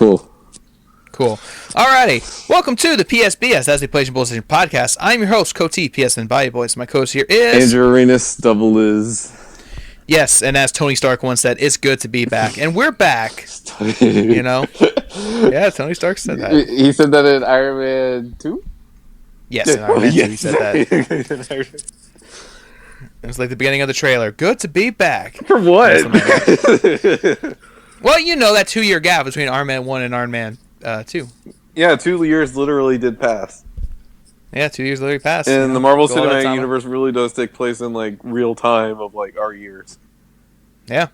Cool. Alrighty. Welcome to the PSBS, as the PlayStation Bullshit podcast. I'm your host, Cody, PSN Body Boys. My co-host here is... Andrew Arenas, double is... Yes, and as Tony Stark once said, it's good to be back. And we're back. You know? Yeah, Tony Stark said that. He said that in Iron Man 2? Yes, in Iron Man 2 he said that. It was like the beginning of the trailer. Good to be back. For what? Well, you know that 2-year gap between Iron Man 1 and Iron Man 2. Yeah, 2 years literally did pass. Yeah, 2 years literally passed. And the Marvel Cinematic Universe really does take place in, like, real time of, like, our years. Yeah.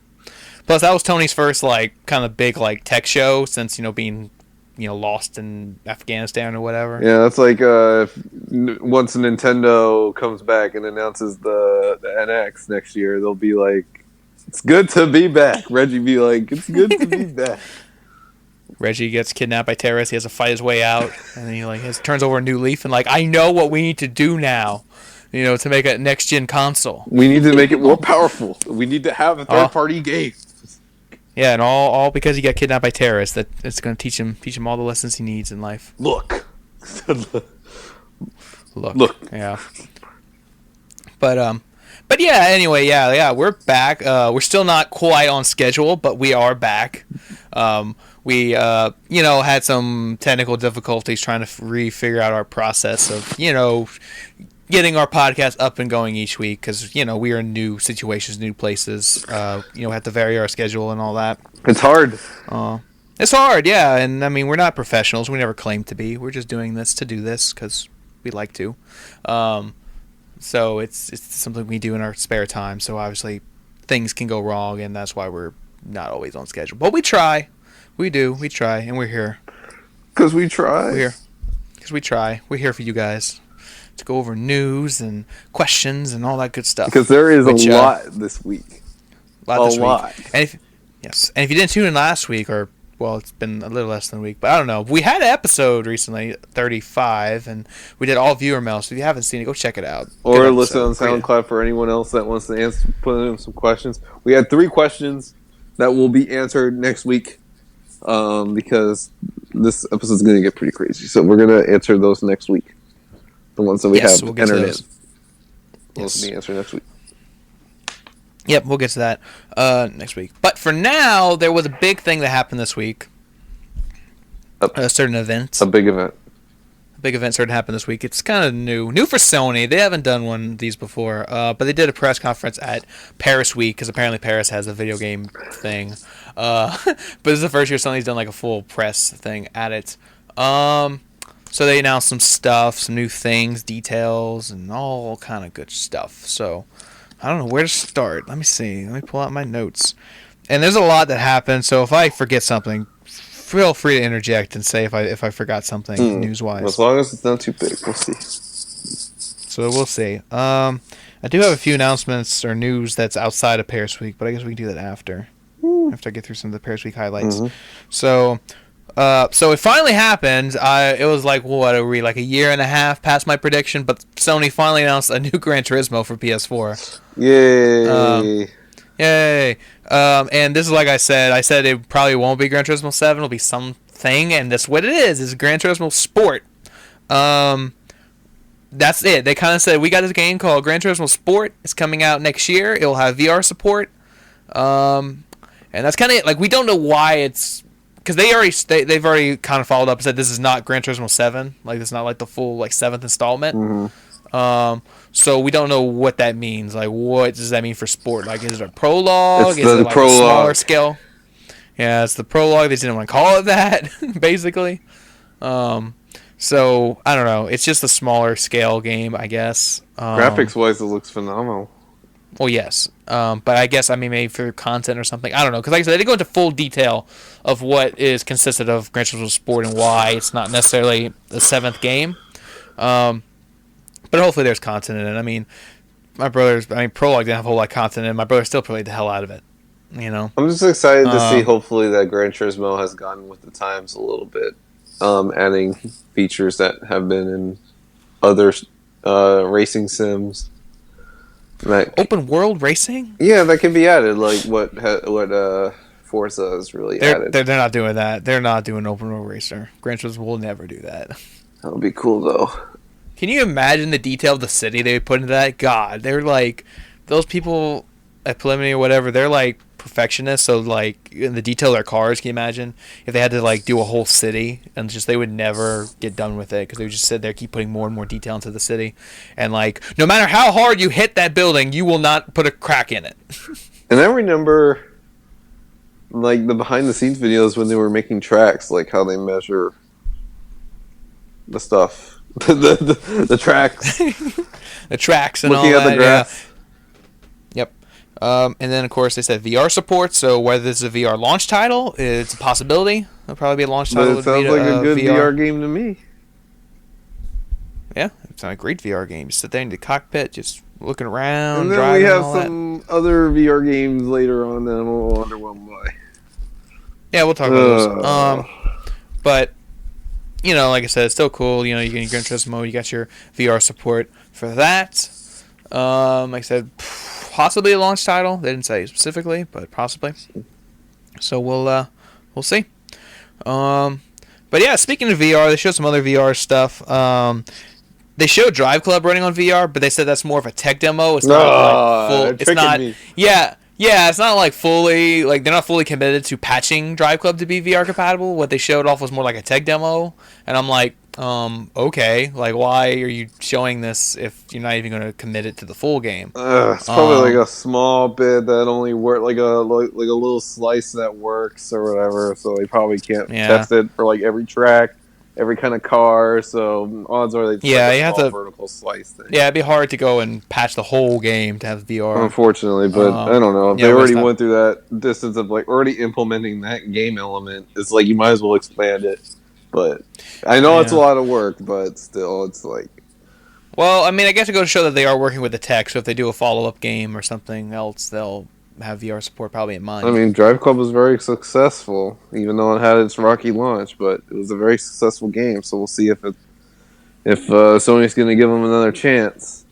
Plus, that was Tony's first, like, kind of big, like, tech show since, being, lost in Afghanistan or whatever. Yeah, that's like, once Nintendo comes back and announces the NX next year, they'll be like, it's good to be back. Reggie be like, it's good to be back. Reggie gets kidnapped by terrorists. He has to fight his way out, and then he turns over a new leaf and I know what we need to do now, to make a next gen console. We need to make it more powerful. We need to have a third party game. Yeah, and all because he got kidnapped by terrorists. That it's going to teach him all the lessons he needs in life. Look. Yeah. But yeah. Anyway, yeah, we're back. We're still not quite on schedule, but we are back. We, had some technical difficulties trying to figure out our process of, getting our podcast up and going each week because, we are in new situations, new places. We have to vary our schedule and all that. It's hard. It's hard, yeah. And, we're not professionals. We never claim to be. We're just doing this to do this because we like to. So it's something we do in our spare time. So, obviously, things can go wrong, and that's why we're not always on schedule. But we try. We do. We try, and we're here. Because we try. We're here. Because we try. We're here for you guys to go over news and questions and all that good stuff. Because there is a lot this week. A lot. And if you didn't tune in last week, it's been a little less than a week, but I don't know. We had an episode recently, 35, and we did all viewer mail, so if you haven't seen it, go check it out. Or listen on SoundCloud for anyone else that wants to put in some questions. We had 3 questions that will be answered next week. Because this episode is going to get pretty crazy. So we're going to answer those next week. The ones that we have entered in. Those will be answered next week. Yep, we'll get to that next week. But for now, there was a big thing that happened this week. A certain event. A big event. A big event started to happen this week. It's kind of new. New for Sony. They haven't done one of these before. But they did a press conference at Paris Week, because apparently Paris has a video game thing. But this is the first year Sony's done like a full press thing at it. So they announced some stuff, some new things, details, and all kind of good stuff. So I don't know where to start. Let me see. Let me pull out my notes. And there's a lot that happened. So if I forget something, feel free to interject and say if I forgot something news-wise. As long as it's not too big, we'll see. So we'll see. I do have a few announcements or news that's outside of Paris Week, but I guess we can do that after I get through some of the Paris Week highlights. Mm-hmm. So it finally happened. It was like, what are we, like a year and a half past my prediction, but Sony finally announced a new Gran Turismo for PS4. Yay! Yay! And this is like I said it probably won't be Gran Turismo 7. It'll be something, and that's what it is Gran Turismo Sport. That's it. They kind of said, we got this game called Gran Turismo Sport. It's coming out next year. It'll have VR support. And that's kind of it. Like, we don't know why it's... Because they've already kind of followed up and said this is not Gran Turismo 7. Like, it's not like the full, 7th installment. Mm-hmm. So we don't know what that means. Like, what does that mean for sport? Like, is it a prologue? Is it like a smaller scale? Yeah, it's the prologue. They didn't want to call it that, basically. So, I don't know. It's just a smaller scale game, I guess. Graphics-wise, it looks phenomenal. Well, yes. But I guess, maybe for content or something. I don't know. Because like I said, they didn't go into full detail of what is consisted of Gran Turismo Sport and why it's not necessarily the 7th game. But hopefully there's content in it. Prologue didn't have a whole lot of content in it. My brother still played the hell out of it. I'm just excited to see, hopefully, that Gran Turismo has gone with the times a little bit. Adding features that have been in other racing sims. Open world racing? Yeah, that can be added, like what Forza is really They're added. they're they're not doing that. They're not doing open world racer. Gran Turismo will never do that. That would be cool though. Can you imagine the detail of the city they put into that? God, they're like those people at Preliminary or whatever. They're like perfectionists. So like in the detail of their cars, can you imagine if they had to like do a whole city and just they would never get done with it because they would just sit there keep putting more and more detail into the city, and like no matter how hard you hit that building, you will not put a crack in it. And I remember like the behind the scenes videos when they were making tracks, like how they measure the stuff, the tracks, The tracks and looking all at that. the graphs. Yeah. Yep. And then of course they said VR support. So whether this is a VR launch title, it's a possibility. It'll probably be a launch But title. it with sounds like a good VR. VR game to me. Yeah, it's not a great VR game. You sit there in the cockpit, just looking around, And then driving, we have and all that. some other VR games later on that I'm a little underwhelmed by. Yeah, we'll talk about those. But you know, like I said, it's still cool. You know, you can Gran Turismo. You got your VR support for that. Like I said, possibly a launch title. They didn't say specifically, but possibly. So we'll see. But yeah, speaking of VR, they showed some other VR stuff. They showed Driveclub running on VR, but they said that's more of a tech demo. It's not like full. It's not. Me. Yeah, it's not like fully. Like they're not fully committed to patching Driveclub to be VR compatible. What they showed off was more like a tech demo, and I'm like, okay, like why are you showing this if you're not even going to commit it to the full game? It's probably like a small bit that only work, like a little slice that works or whatever. So they probably can't test it for like every track, every kind of car. So odds are they just you like a have small to vertical slice thing. Yeah, it'd be hard to go and patch the whole game to have VR. Unfortunately, but I don't know if they yeah, already went through that distance of like already implementing that game element. It's like you might as well expand it. But I know it's a lot of work, but still, it's like. Well, I mean, I guess it goes to show that they are working with the tech. So if they do a follow-up game or something else, they'll have VR support probably in mind. I mean, Driveclub was very successful, even though it had its rocky launch. But it was a very successful game, so we'll see if Sony's going to give them another chance.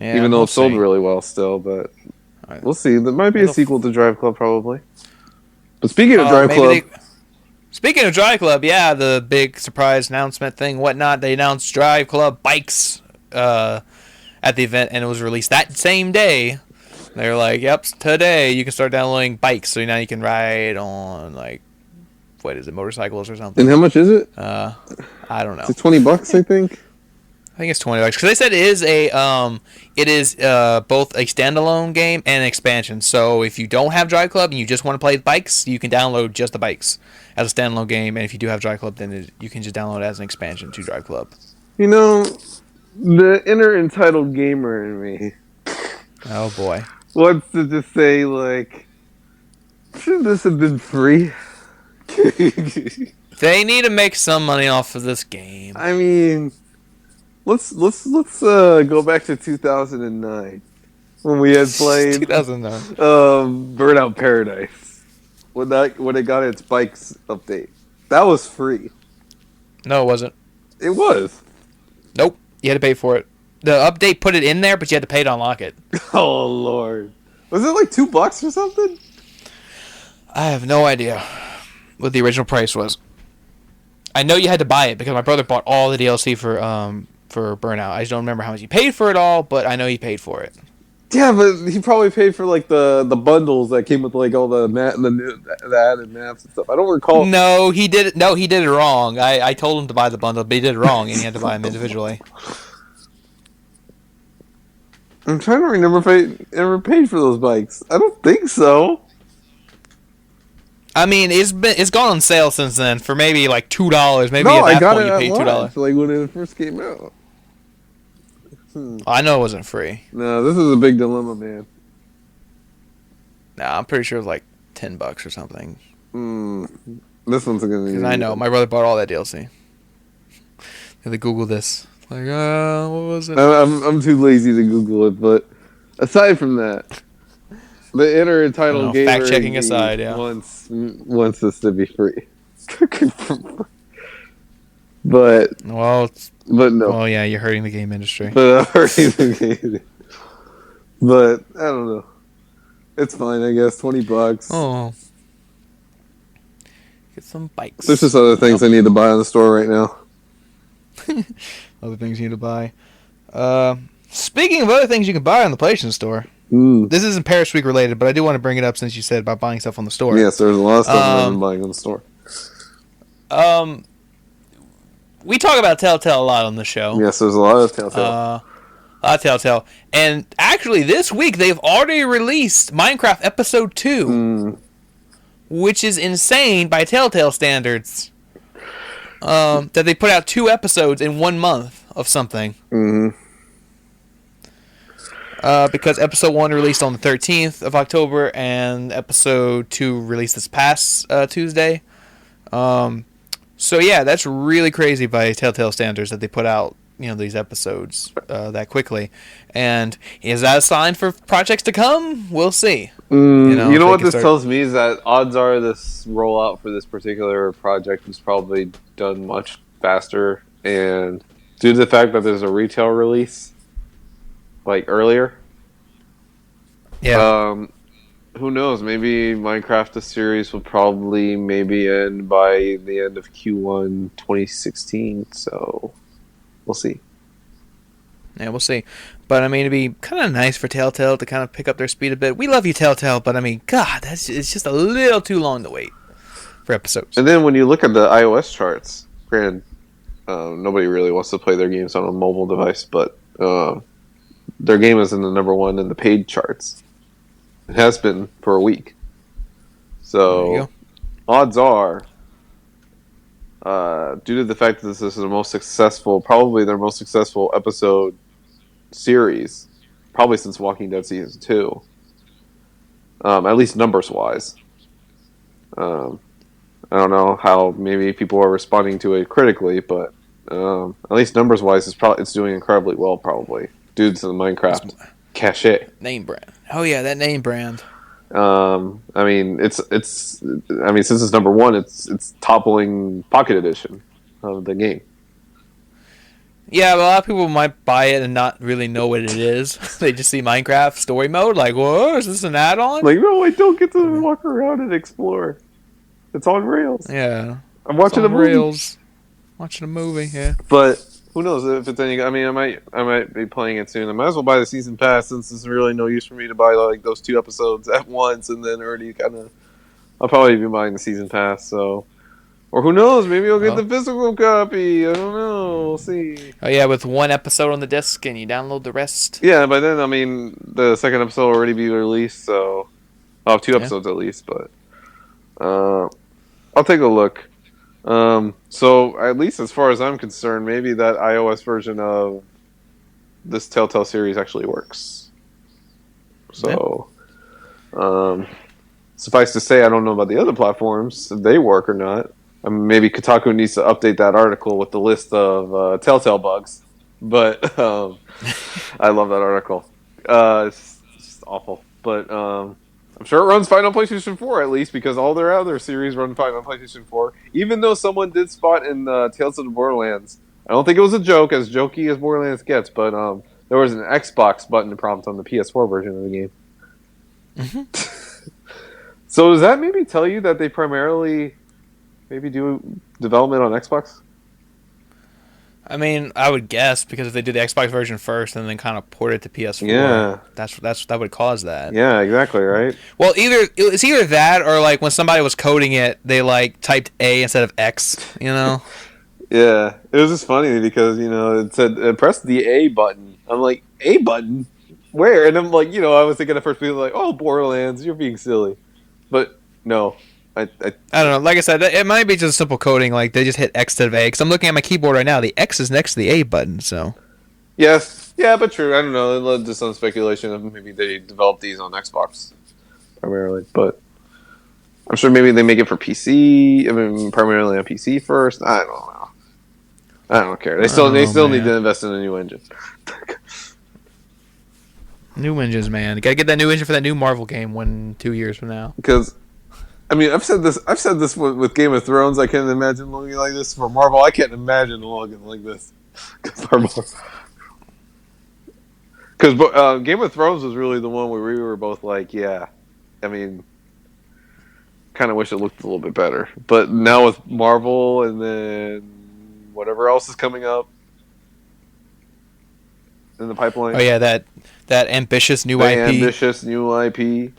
Yeah, even though it sold really well still, but we'll see. There might be a sequel to Driveclub, probably. But speaking of Driveclub. Speaking of Driveclub, yeah, the big surprise announcement thing, whatnot, they announced Driveclub bikes at the event, and it was released that same day. They were like, yep, today you can start downloading bikes, so now you can ride on, like, what is it, motorcycles or something. And how much is it? I don't know. It's $20, I think? I think it's $20 because they said it is both a standalone game and an expansion. So if you don't have Driveclub and you just want to play bikes, you can download just the bikes as a standalone game. And if you do have Driveclub, then you can just download it as an expansion to Driveclub. You know, the inner entitled gamer in me. Oh boy. Wants to just say like, should this have been free? They need to make some money off of this game. I mean. Let's go back to 2009 when we had played 2009 Burnout Paradise when it got its bikes update. That was free. No, it wasn't. It was. Nope, you had to pay for it. The update put it in there, but you had to pay to unlock it. Oh Lord, was it like $2 or something? I have no idea what the original price was. I know you had to buy it because my brother bought all the DLC for Burnout. I just don't remember how much he paid for it all, but I know he paid for it. Yeah, but he probably paid for like the bundles that came with like all the added maps and stuff. I don't recall. No, he did it. No, he did it wrong. I told him to buy the bundle, but he did it wrong, and he had to buy them individually. I'm trying to remember if I ever paid for those bikes. I don't think so. I mean, it's gone on sale since then for maybe like $2. Maybe no, at that I got point it you paid $2. Like when it first came out. I know it wasn't free. No, this is a big dilemma, man. Nah, I'm pretty sure it was like $10 or something. This one's gonna be. Because I know my brother bought all that DLC. Had to Google this. Like, what was it? I'm too lazy to Google it, but aside from that, the inner entitled gamer fact checking aside, yeah, wants this to be free. But no. Well, yeah, you're hurting the game industry. But I don't know. It's fine, I guess. $20. Oh, get some There's bikes. just other Yep. things I need to buy on the store right now. Other things you need to buy. Speaking of other things you can buy on the PlayStation Store, Mm. this isn't Paris Week related, but I do want to bring it up since you said about buying stuff on the store. Yes, there's a lot of stuff that I've been Um, buying on the store. um, we talk about Telltale a lot on the show. Yes, there's a lot of Telltale. A lot of Telltale, and actually this week they've already released Minecraft Episode 2, Mm. which is insane by Telltale standards. That they put out 2 episodes in 1 month of something. Mm-hmm. Because episode 1 released on the 13th of October and episode 2 released this past Tuesday. So yeah, that's really crazy by Telltale standards that they put out, these episodes that quickly. And is that a sign for projects to come? We'll see. You know what this start... tells me is that odds are this rollout for this particular project was probably done much faster, and due to the fact that there's a retail release like earlier, Yeah. who knows? Maybe Minecraft the series will probably maybe end by the end of Q1 2016. So we'll see. Yeah, we'll see. But I mean, it'd be kind of nice for Telltale to kind of pick up their speed a bit. We love you, Telltale, but I mean, God, it's just a little too long to wait for episodes. And then when you look at the iOS charts, granted, nobody really wants to play their games on a mobile device, but their game is in the number 1 in the paid charts. It has been for a week. So odds are, due to the fact that this is probably their most successful episode series, probably since Walking Dead season 2, at least numbers wise. I don't know how maybe people are responding to it critically, but at least numbers wise, it's doing incredibly well, probably due to the Minecraft cachet. Name brand. Oh yeah, that name brand. I mean, since it's number 1, it's toppling Pocket Edition of the game. Yeah, but a lot of people might buy it and not really know what it is. They just see Minecraft story mode, like, whoa, is this an add-on? Like, no, I don't get to walk around and explore. It's on rails. Yeah, I'm watching a movie. Rails. Watching a movie, yeah. But who knows if it's any? I mean, I might be playing it soon. I might as well buy the season pass since there's really no use for me to buy like those 2 episodes at once and then already kind of. I'll probably be buying the season pass. So, or who knows? Maybe I'll get the physical copy. I don't know. We'll see. Oh yeah, with 1 episode on the disc and you download the rest. Yeah, by then I mean the second episode will already be released, so I'll have 2 episodes at least. But I'll take a look. So at least as far as I'm concerned, maybe that iOS version of this Telltale series actually works. So, suffice to say, I don't know about the other platforms, if they work or not. Maybe Kotaku needs to update that article with the list of Telltale bugs. But I love that article. It's just awful. But I'm sure it runs fine on PlayStation 4 at least, because all their other series run fine on PlayStation 4. Even though someone did spot in Tales of the Borderlands, I don't think it was a joke, as jokey as Borderlands gets, but there was an Xbox button prompt on the PS4 version of the game. Mm-hmm. So does that maybe tell you that they primarily maybe do development on Xbox? I mean, I would guess, because if they did the Xbox version first and then kind of port it to PS4, that would cause that. Yeah, exactly, right? Well, it's either that or like when somebody was coding it, they like typed A instead of X, Yeah, it was just funny because it said press the A button. I'm like, A button? Where? And I'm like, I was thinking at first people like, oh, Borderlands, you're being silly, but no. I don't know. Like I said, it might be just simple coding. Like they just hit X instead of A. Because I'm looking at my keyboard right now. The X is next to the A button. So. Yes. Yeah, but true. I don't know. It led to some speculation of maybe they developed these on Xbox primarily, but I'm sure maybe they make it for PC. I mean, primarily on PC first. I don't know. I don't care. They still need to invest in a new engine. New engines, man. You gotta get that new engine for that new Marvel game 2 years from now. Because. I mean, I've said this with Game of Thrones. I can't imagine looking like this. For Marvel, I can't imagine looking like this. Because Game of Thrones was really the one where we were both like, yeah, I mean, kind of wish it looked a little bit better. But now with Marvel and then whatever else is coming up in the Oh pipeline, yeah, that ambitious new the IP. ambitious new IP,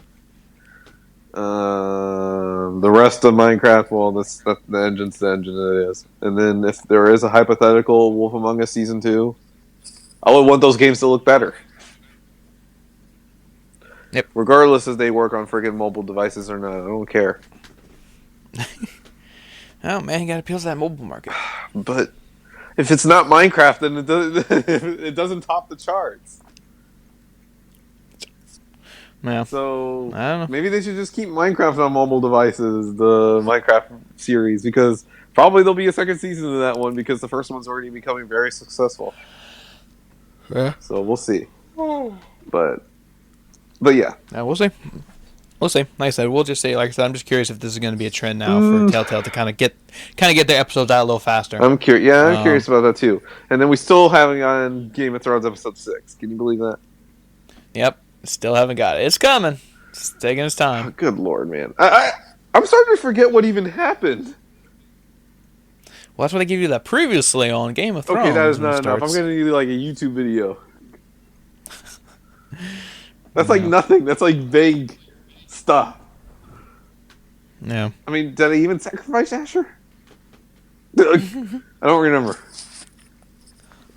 the rest of Minecraft, well, that's the engine's the engine it is. And then if there is a hypothetical Wolf Among Us Season 2, I would want those games to look better. Yep. Regardless if they work on freaking mobile devices or not, I don't care. Oh man, you got to appeal to that mobile market. But if it's not Minecraft, then it doesn't top the charts. Yeah, So I don't know. maybe they should just keep Minecraft on mobile devices, the Minecraft series, because probably there'll be a second season of that one because the first one's already becoming very successful. Yeah. So we'll see. But yeah. We'll see. We'll see. Like I said, we'll just say. Like I said, I'm just curious if this is going to be a trend now for Telltale to kind of get their episodes out a little faster. I'm curious. Yeah, I'm curious about that too. And then we still haven't gotten Game of Thrones episode 6. Can you believe that? Yep. Still haven't got it. It's coming. It's taking its time. Oh, good lord, man. I'm starting to forget what even happened. Well, that's what they give you that previously on Game of Thrones. Okay, that is not enough. I'm going to need like a YouTube video. That's like nothing. That's like vague stuff. Yeah. I mean, did I even sacrifice Asher? I don't remember.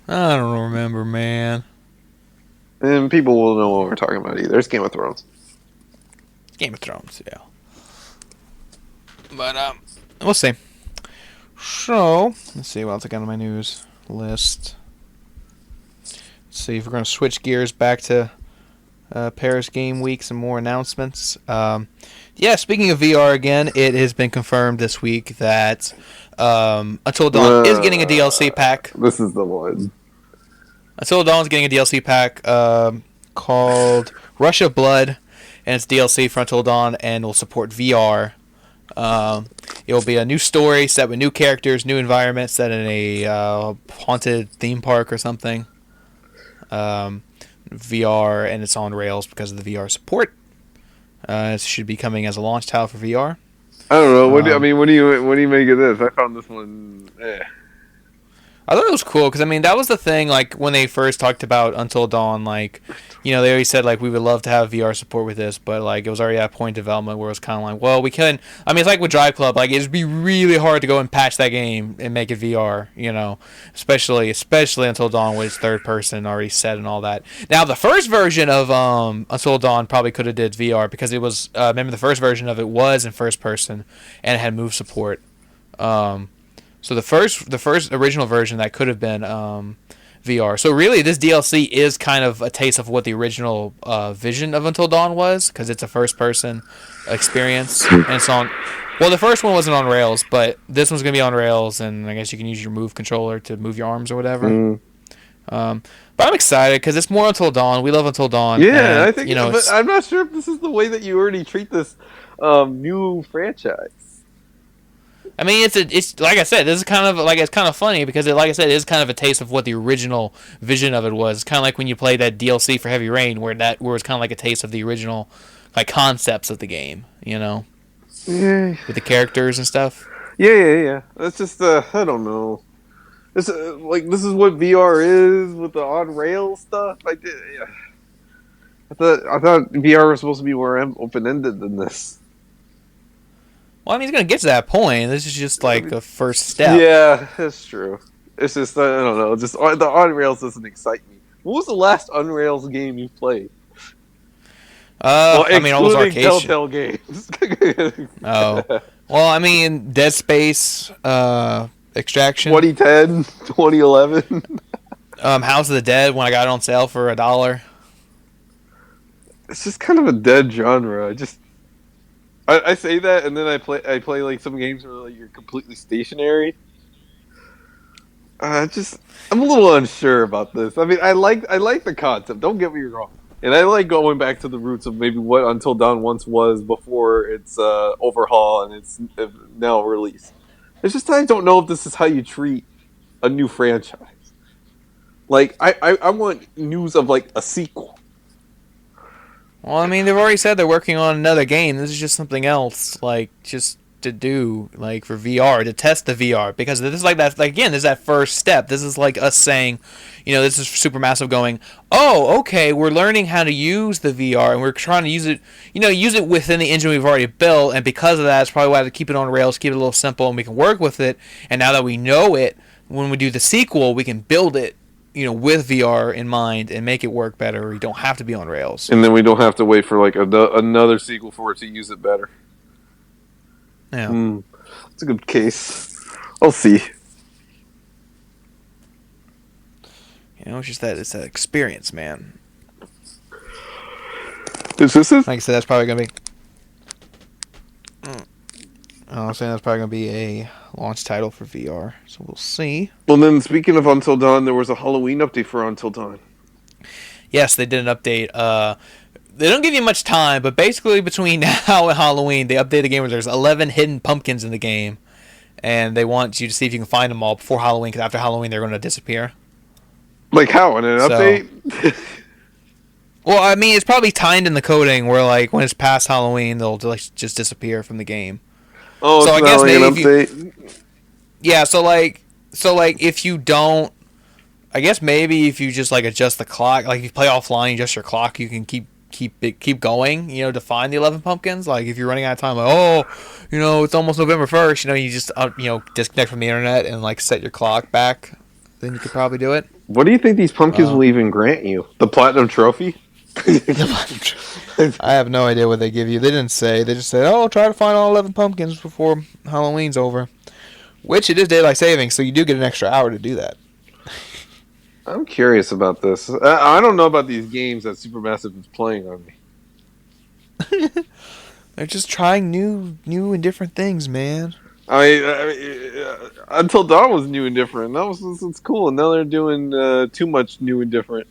I don't remember, man. And people will know what we're talking about either. It's Game of Thrones. Game of Thrones, yeah. But we'll see. So let's see what else I got on my news list. Let's see if we're gonna switch gears back to Paris Game Week. Some more announcements. Yeah, speaking of VR again, it has been confirmed this week that Until Dawn is getting a DLC pack. This is the one. Until Dawn's getting a DLC pack called Rush of Blood, and it's DLC for Until Dawn, and will support VR. It will be a new story set with new characters, new environments, set in a haunted theme park or something. VR, and it's on rails because of the VR support. It should be coming as a launch title for VR. I don't know. What do you make of this? I found this one. I thought it was cool because that was the thing. Like when they first talked about Until Dawn, like they always said like we would love to have VR support with this, but like it was already at a point of development where it was kind of like, well, we can. It's like with Driveclub, like it'd be really hard to go and patch that game and make it VR. Especially Until Dawn with its third person already set and all that. Now the first version of Until Dawn probably could have did VR because it was remember the first version of it was in first person and it had move support. So the first original version that could have been VR. So really, this DLC is kind of a taste of what the original vision of Until Dawn was, because it's a first-person experience, and it's on. Well, the first one wasn't on rails, but this one's gonna be on rails, and I guess you can use your Move controller to move your arms or whatever. But I'm excited because it's more Until Dawn. We love Until Dawn. Yeah, and, I think. But I'm not sure if this is the way that you already treat this new franchise. It's like I said, this is kind of like it's kind of funny because like I said, it is kind of a taste of what the original vision of it was. It's kind of like when you play that DLC for Heavy Rain, where it's kind of like a taste of the original like concepts of the game, Yeah. with the characters and stuff. Yeah. That's just I don't know. This this is what VR is with the on rail stuff. I thought VR was supposed to be more open ended than this. Well, it's gonna get to that point. This is just like a first step. Yeah, that's true. It's just I don't know. Just the on rails doesn't excite me. What was the last on rails game you played? All those arcade Telltale games. Oh, well, Dead Space, Extraction, 2010, 2011. House of the Dead when I got it on sale for $1. It's just kind of a dead genre. I say that, and then I play like some games where like you're completely stationary. I'm a little unsure about this. I like the concept. Don't get me wrong, and I like going back to the roots of maybe what Until Dawn once was before its overhaul and its now release. It's just I don't know if this is how you treat a new franchise. Like I want news of like a sequel. Well, I mean, they've already said they're working on another game. This is just something else, like just to do, like for VR, to test the VR, because this is like that. Like, again, this is that first step. This is like us saying, this is Supermassive going, oh, okay, we're learning how to use the VR, and we're trying to use it, use it within the engine we've already built, and because of that, it's probably why to keep it on rails, keep it a little simple, and we can work with it. And now that we know it, when we do the sequel, we can build it with VR in mind and make it work better. You don't have to be on rails. And then we don't have to wait for like another sequel for it to use it better. Yeah. It's a good case. I'll see. It's just that experience, man. This is Like I said, that's probably gonna be. I'm saying that's probably gonna be a launch title for VR, so we'll see. Well, then speaking of Until Dawn, there was a Halloween update for Until Dawn. Yes, they did an update. They don't give you much time, but basically between now and Halloween, they update the game where there's 11 hidden pumpkins in the game, and they want you to see if you can find them all before Halloween, because after Halloween they're going to disappear. Like how? In an update? Well, I mean, it's probably timed in the coding where, like, when it's past Halloween, they'll just disappear from the game. Oh, so it's I guess like maybe an update? yeah, so if you don't, I guess maybe if you just like adjust the clock, like if you play offline, adjust your clock, you can keep going, to find the 11 pumpkins. Like if you're running out of time, like it's almost November 1st, you just disconnect from the internet and like set your clock back, then you could probably do it. What do you think these pumpkins will even grant you? The platinum trophy? I have no idea what they give you. They didn't say. They just said, "Oh, try to find all 11 pumpkins before Halloween's over." Which it is daylight saving, so you do get an extra hour to do that. I'm curious about this. I don't know about these games that Supermassive is playing on me. They're just trying new and different things, man. Until Dawn was new and different. It's cool. And now they're doing too much new and different.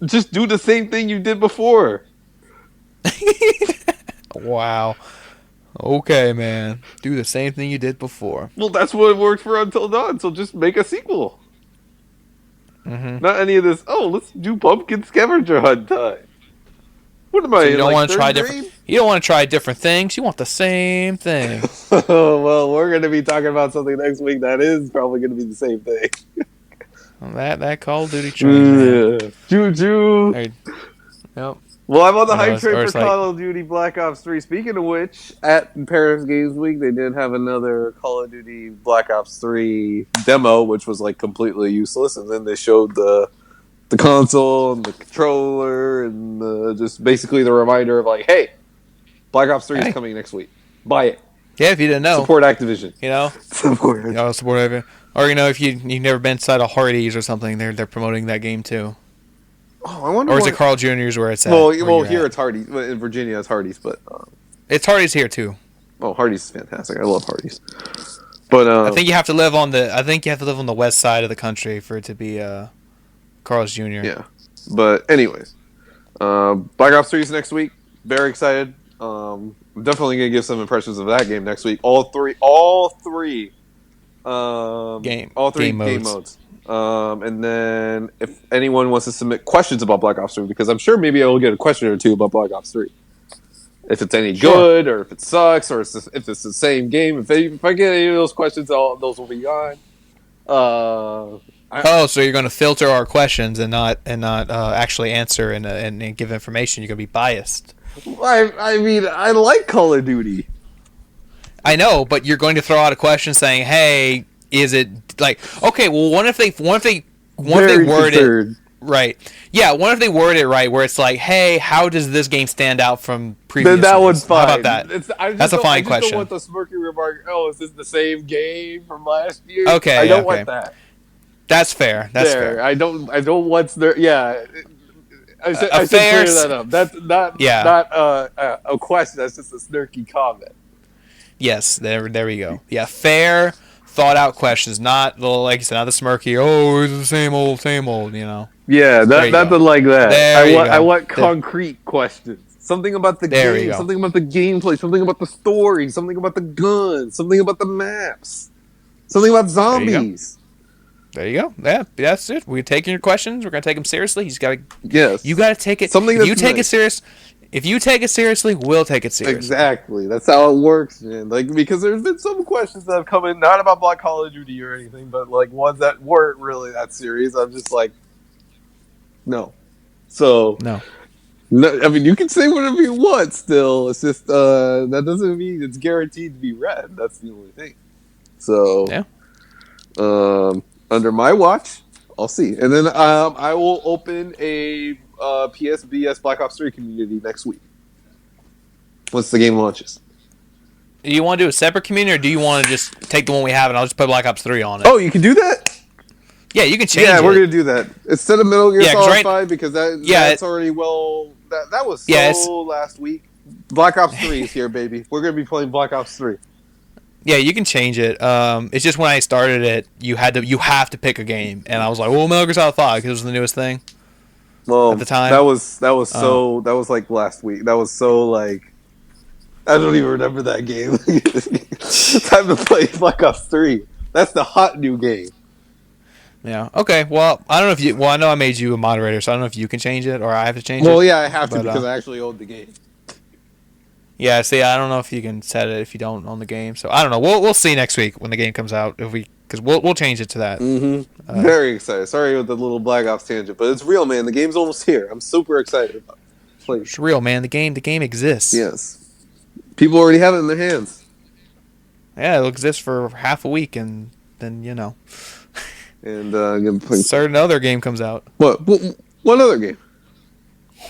Just do the same thing you did before. Wow. Okay, man. Do the same thing you did before. Well, that's what worked for Until Dawn, so just make a sequel. Mm-hmm. Not any of this, let's do pumpkin scavenger hunt time. What am I, so you don't want to try grade? different. You don't want to try different things. You want the same thing. Well, we're going to be talking about something next week that is probably going to be the same thing. That Call of Duty train. Yeah. Choo-choo. Yep. Well, I'm on the hype train for Call of Duty Black Ops 3. Speaking of which, at Paris Games Week, they did have another Call of Duty Black Ops 3 demo, which was like completely useless. And then they showed the console and the controller and just basically the reminder of like, hey, Black Ops 3 is coming next week. Buy it. Yeah, if you didn't know. Support Activision. Support Activision. Or if you've never been inside a Hardee's or something, they're promoting that game too. Oh, I wonder. Or is it Carl Jr.'s where it's at? Well, here it's Hardee's. In Virginia, it's Hardee's, but it's Hardee's here too. Oh, Hardee's is fantastic. I love Hardee's. But I think you have to live on the west side of the country for it to be Carl's Jr. Yeah, but anyways, Black Ops 3 is next week. Very excited. I'm definitely gonna give some impressions of that game next week. All three game modes. And then if anyone wants to submit questions about Black Ops 3, because I'm sure maybe I will get a question or two about Black Ops 3. If it's any good, or if it sucks, or if it's the same game. If I get any of those questions, those will be gone. So you're going to filter our questions and not actually answer and give information. You're going to be biased. I mean, I like Call of Duty. I know, but you're going to throw out a question saying, "Hey, is it like okay? Well, what if they word it right? Yeah, what if they word it right, where it's like, "Hey, how does this game stand out from previous?" Then that one's fine. How about that? That's a fine question. I don't want the smirky remark. Oh, is this the same game from last year? Okay, I don't want that. That's fair. That's fair. I don't want there. Yeah. I should clear that up. That's not a question. That's just a snarky comment. Yes, there we go. Yeah, fair, thought out questions, not the like you said, not the smirky. Oh, it's the same old, Yeah, nothing like that. I want concrete questions. Something about the game, something about the gameplay, something about the story, something about the guns, something about the maps, something about zombies. There you go. Yeah, that's it. We're taking your questions. We're gonna take them seriously. Yes. You gotta take it. Something If you that's take it nice. serious, if you take it seriously, we'll take it seriously. Exactly. That's how it works, man. Like, because there's been some questions that have come in, not about Black Call of Duty or anything, but like ones that weren't really that serious. I'm just like, no. So, No. no, I mean, you can say whatever you want. Still, it's just that doesn't mean it's guaranteed to be read. That's the only thing. So, Yeah. under my watch, I'll see, and then I will open a PSBS Black Ops 3 community next week once the game launches. Do you want to do a separate community, or do you want to just take the one we have and I'll just put Black Ops 3 on it? Oh, you can do that? Yeah, you can change it. Yeah, we're gonna do that instead of Metal Gear Solid 5 because that's already that was last week. Black Ops 3 is here, baby. We're gonna be playing Black Ops 3. Yeah, you can change it. It's just when I started it, you have to pick a game, and I was like, well, Metal Gear Solid 5 because it was the newest thing. Well, at the time, that was like last week. That was so like I don't even remember that game. Time to play Black Ops 3. That's the hot new game. Yeah. Okay. Well, I don't know if you. Well, I know I made you a moderator, so I don't know if you can change it or I have to change it. Well, yeah, I have to because I actually own the game. Yeah. See, I don't know if you can set it if you don't own the game. So I don't know. We'll see next week when the game comes out because we'll change it to that. Mm-hmm. Very excited. Sorry with the little Black Ops tangent, but it's real, man. The game's almost here. I'm super excited about it. Please. It's real, man. The game exists. Yes. People already have it in their hands. Yeah, it'll exist for half a week, and then And gonna play. Certain other game comes out. What other game?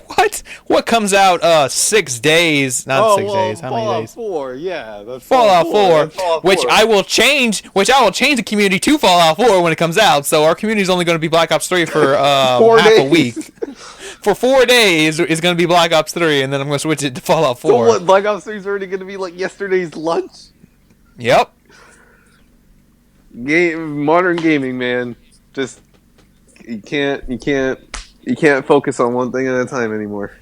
What? What comes out 6 days? Not 6 days. How many days? Fallout 4, yeah. That's Fallout 4, Fallout 4. which I will change the community to Fallout 4 when it comes out. So our community is only going to be Black Ops 3 for half a week. For 4 days is going to be Black Ops 3, and then I'm going to switch it to Fallout 4. So what, Black Ops 3 is already going to be like yesterday's lunch? Yep. Modern gaming, man. Just you can't focus on one thing at a time anymore.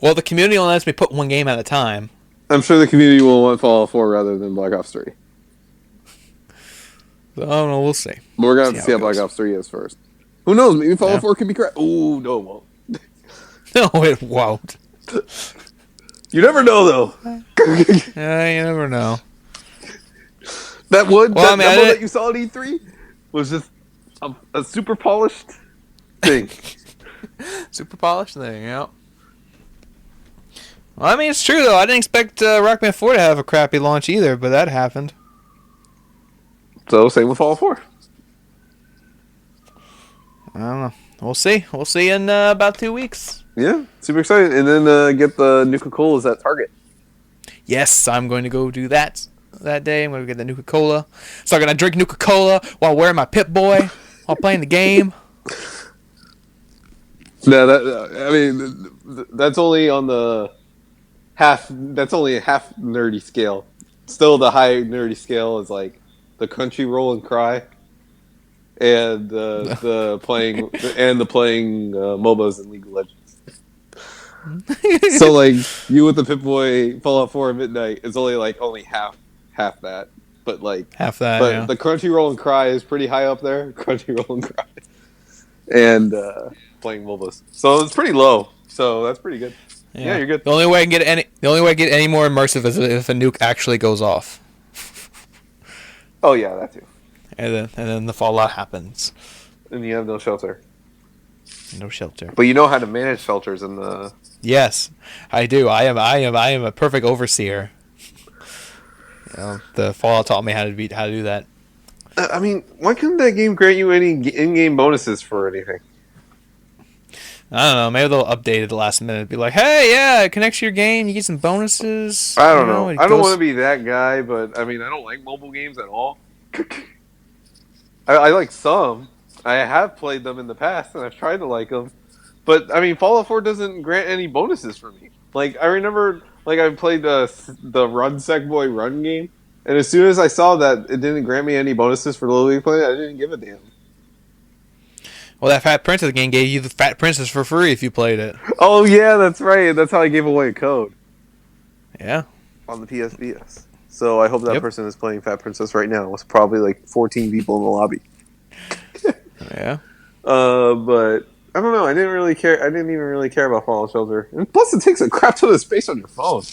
Well, the community only lets me put one game at a time. I'm sure the community will want Fallout 4 rather than Black Ops 3. So, I don't know. We'll see. But we're going to see how Black Ops 3 is first. Who knows? Maybe Fallout 4 could be correct. Oh, no, it won't. No, it won't. You never know, though. Yeah, you never know. That one that you saw at E3 was just a super polished thing. Super polished thing, yeah. Well, I mean, it's true, though. I didn't expect Rock Band 4 to have a crappy launch either, but that happened. So, same with Fallout 4. I don't know. We'll see. We'll see in about 2 weeks. Yeah, super excited. And then get the Nuka-Colas at Target. Yes, I'm going to go do that day. I'm going to get the Nuka-Cola. So I'm going to drink Nuka-Cola while wearing my Pip-Boy while playing the game. No, that's only on the half. That's only a half nerdy scale. Still, the high nerdy scale is like the Country Roll and Cry, and the playing MOBAs and League of Legends. So like you with the Pip-Boy Fallout 4 at midnight, it's only half that, but like half that. But yeah. the Crunchy Roll and Cry is pretty high up there. Crunchy Roll and Cry, and playing MOBAs, so it's pretty low. So that's pretty good. Yeah, you're good. The only way I can get any more immersive is if a nuke actually goes off. Oh yeah, that too. And then the fallout happens. And you have no shelter. No shelter. But you know how to manage shelters in the. Yes, I do. I am a perfect overseer. The Fallout taught me how to do that. I mean, why couldn't that game grant you any in-game bonuses for anything? I don't know. Maybe they'll update it at the last minute. Be like, hey, yeah, it connects to your game. You get some bonuses. I don't know. I don't want to be that guy, but I mean, I don't like mobile games at all. I like some. I have played them in the past, and I've tried to like them. But, I mean, Fallout 4 doesn't grant any bonuses for me. Like, I remember, I played the Run Sackboy Run game, and as soon as I saw that it didn't grant me any bonuses for Little League play, I didn't give a damn. Well, that Fat Princess game gave you the Fat Princess for free if you played it. Oh, yeah, that's right. That's how I gave away a code. Yeah. On the PSBS. So I hope that Yep. person is playing Fat Princess right now. It's probably like 14 people in the lobby. Yeah. But I don't know. I didn't really care. I didn't even really care about Fallout Shelter. And plus, it takes a crap ton of space on your phone.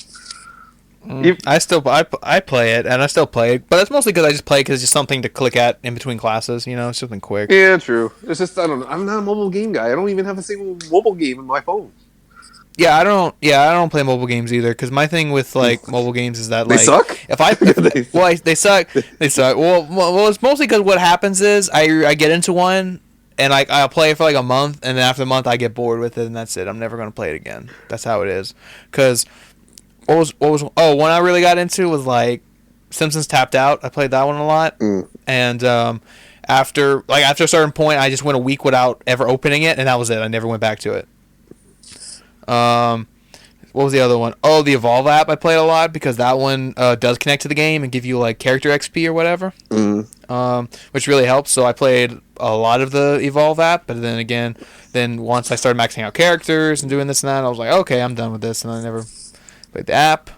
I play it, and I still play it, but it's mostly because I just play because it's just something to click at in between classes. It's something quick. Yeah, true. It's just I don't know. I'm not a mobile game guy. I don't even have a single mobile game in my phone. Yeah, I don't. Yeah, I don't play mobile games either. Because my thing with like mobile games is that They like suck. they suck. They suck. Well, it's mostly because what happens is I get into one and I'll play it for like a month, and then after the month I get bored with it, and that's it. I'm never gonna play it again. That's how it is. Because one I really got into was like Simpsons Tapped Out. I played that one a lot, and after a certain point, I just went a week without ever opening it, and that was it. I never went back to it. What was the other one? Oh, the Evolve app I played a lot because that one does connect to the game and give you like character XP or whatever, which really helps. So I played a lot of the Evolve app, but then once I started maxing out characters and doing this and that, I was like, okay, I'm done with this, and I never played the app.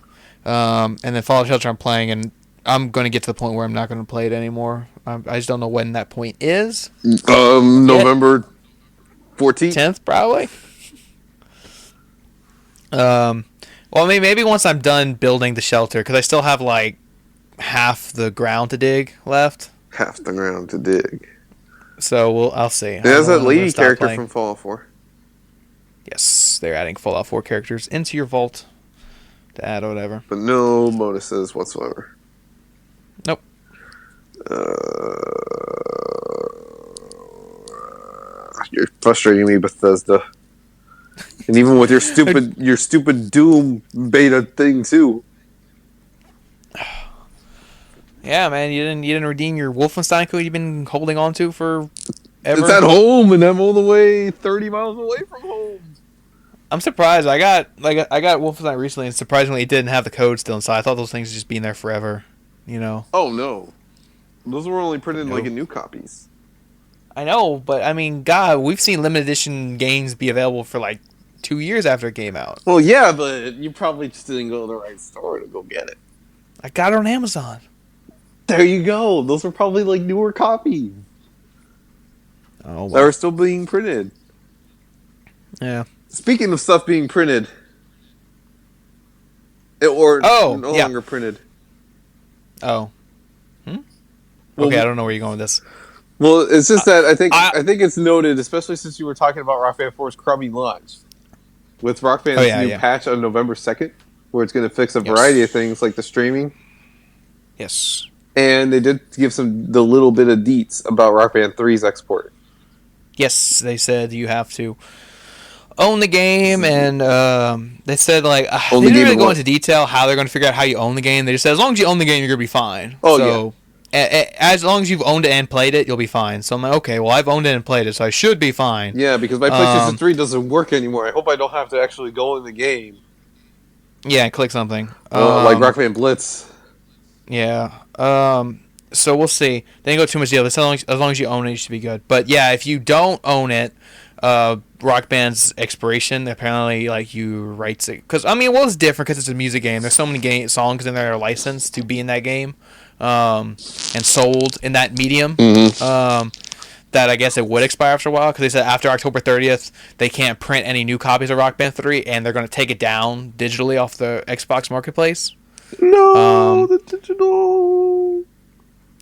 And then Fallout Shelter I'm playing, and I'm going to get to the point where I'm not going to play it anymore. I just don't know when that point is. November 14th? 10th, probably. Well, maybe once I'm done building the shelter, because I still have like half the ground to dig left. Half the ground to dig. So I'll see. There's that lady character from Fallout 4. Yes, they're adding Fallout 4 characters into your vault to add or whatever. But no bonuses whatsoever. Nope. You're frustrating me, Bethesda. And even with your stupid Doom beta thing too. Yeah, man, you didn't redeem your Wolfenstein code you've been holding on to for ever. It's at home, and I'm all the way 30 miles away from home. I'm surprised. I got Wolfenstein recently, and surprisingly, it didn't have the code still inside. I thought those things would just be in there forever. Oh no, those were only printed like in new copies. I know, but I mean, God, we've seen limited edition games be available for like 2 years after it came out. Well, yeah, but you probably just didn't go to the right store to go get it. I got it on Amazon. There you go. Those were probably like newer copies. Oh, well. That are still being printed. Yeah. Speaking of stuff being printed, longer printed. Oh. Well, Okay, I don't know where you're going with this. Well, it's just that I think it's noted, especially since you were talking about Rock Band 4's crummy launch, with Rock Band's new patch on November 2nd, where it's going to fix a variety of things like the streaming. Yes. And they did give the little bit of deets about Rock Band 3's export. Yes, they said you have to own the game, and they said they didn't really go into detail how they're going to figure out how you own the game. They just said as long as you own the game, you're going to be fine. As long as you've owned it and played it, you'll be fine. So I'm like, okay, well, I've owned it and played it, so I should be fine. Yeah, because my PlayStation 3 doesn't work anymore. I hope I don't have to actually go in the game. Yeah, and click something. Like Rock Band Blitz. Yeah. So we'll see. They didn't go too much detail. As long as you own it, you should be good. But yeah, if you don't own it, Rock Band's expiration, apparently, you rights it. Because, I mean, it was different because it's a music game. There's so many songs in there that are licensed to be in that game. And sold in that medium, that I guess it would expire after a while, because they said after October 30th they can't print any new copies of Rock Band 3, and they're going to take it down digitally off the Xbox Marketplace. No, the digital.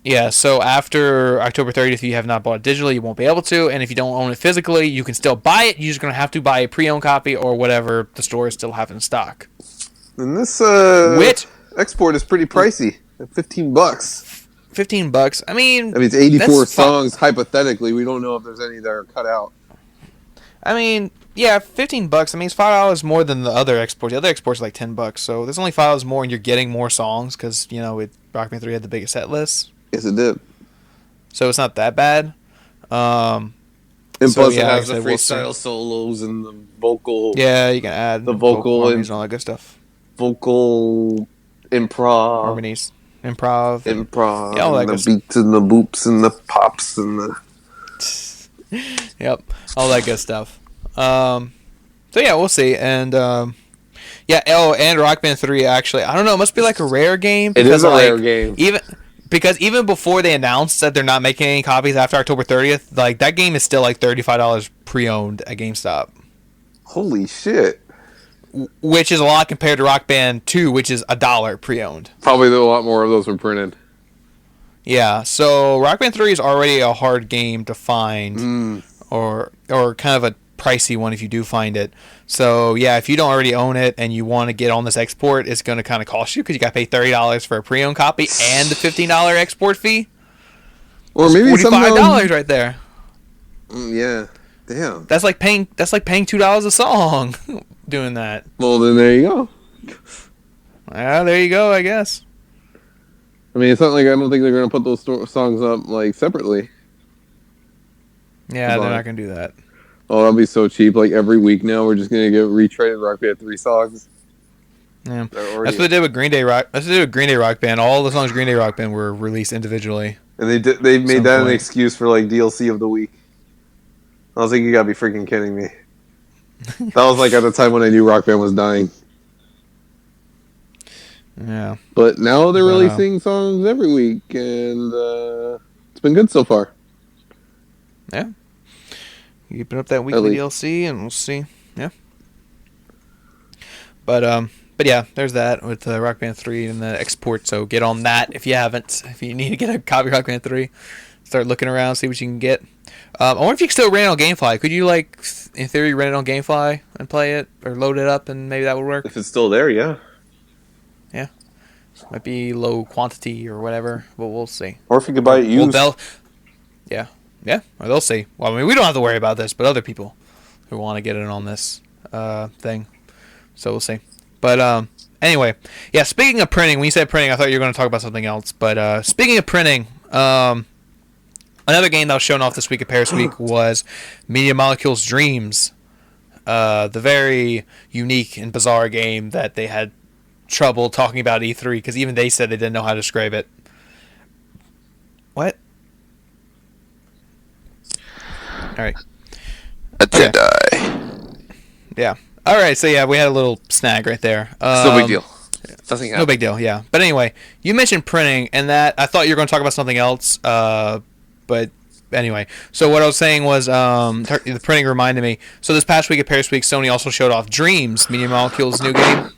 Yeah, so after October 30th, if you have not bought it digitally, you won't be able to, and if you don't own it physically, you can still buy it. You're just going to have to buy a pre-owned copy or whatever the stores still have in stock. And this export is pretty pricey. $15. $15. I mean, it's 84 songs. Hypothetically, we don't know if there's any that are cut out. I mean, yeah, $15. I mean, it's $5 more than the other exports. The other exports are like $10. So there's only $5 more, and you're getting more songs because Rock Band 3 had the biggest set list. Yes, it did. So it's not that bad. And plus, it has the freestyle solos and the vocal. Yeah, you can add the vocal and all that good stuff. Vocal improv harmonies. Improv, yeah, all that and the beats and the boops and the pops and the yep, all that good stuff. So yeah, we'll see. And Yeah. Oh, and Rock Band 3 actually. I don't know. It must be like a rare game It because is a like rare game. even before they announced that they're not making any copies after October 30th, like that game is still like $35 pre-owned at GameStop, Holy shit! which is a lot compared to Rock Band 2, which is $1 pre-owned. Probably a lot more of those were printed. Yeah. So Rock Band 3 is already a hard game to find, Mm. or kind of a pricey one if you do find it. So yeah, if you don't already own it and you want to get on this export, it's going to kind of cost you because you got to pay $30 for a pre-owned copy and the $15 export fee. Or That's maybe $45 right there. Yeah. Damn. That's like paying $2 a song doing that. Well, then there you go. Yeah, there you go. I guess. I mean, it's not like I don't think they're gonna put those songs up like separately. Yeah, they're not going to do that. Oh, that'll be so cheap. Like every week now, we're just gonna get retraded Rock Band 3 songs. Yeah, that's what they did with Green Day Rock. That's what they did with Green Day Rock Band. All the songs Green Day Rock Band were released individually. And they made that point. an excuse for like DLC of the week. I was like, you gotta be freaking kidding me. That was like at the time when I knew Rock Band was dying. Yeah, but now they're releasing songs every week, and it's been good so far. Yeah. Keeping up that weekly DLC, and we'll see. Yeah. But yeah, there's that with Rock Band 3 and the export. So get on that if you haven't. If you need to get a copy of Rock Band 3, start looking around, see what you can get. I wonder if you can still rent it on GameFly. Could you, like, in theory, rent it on GameFly and play it, or load it up, and maybe that would work? If it's still there, yeah. Yeah. Might be low quantity or whatever, but we'll see. Or if you could buy it used. Yeah. Yeah, or they'll see. Well, I mean, we don't have to worry about this, but other people who want to get in on this thing. So we'll see. But anyway, yeah, speaking of printing, when you said printing, I thought you were going to talk about something else. But speaking of printing, another game that was shown off this week at Paris Week was Media Molecule's Dreams. The very unique and bizarre game that they had trouble talking about at E3 because even they said they didn't know how to describe it. What? All right. A Jedi. Yeah. All right. So yeah, we had a little snag right there. No big deal. Nothing happened. No big deal. Yeah. But anyway, you mentioned printing, and that I thought you were going to talk about something else. But anyway, so what I was saying was the printing reminded me. So this past week at Paris Week, Sony also showed off Dreams, Media Molecule's new game.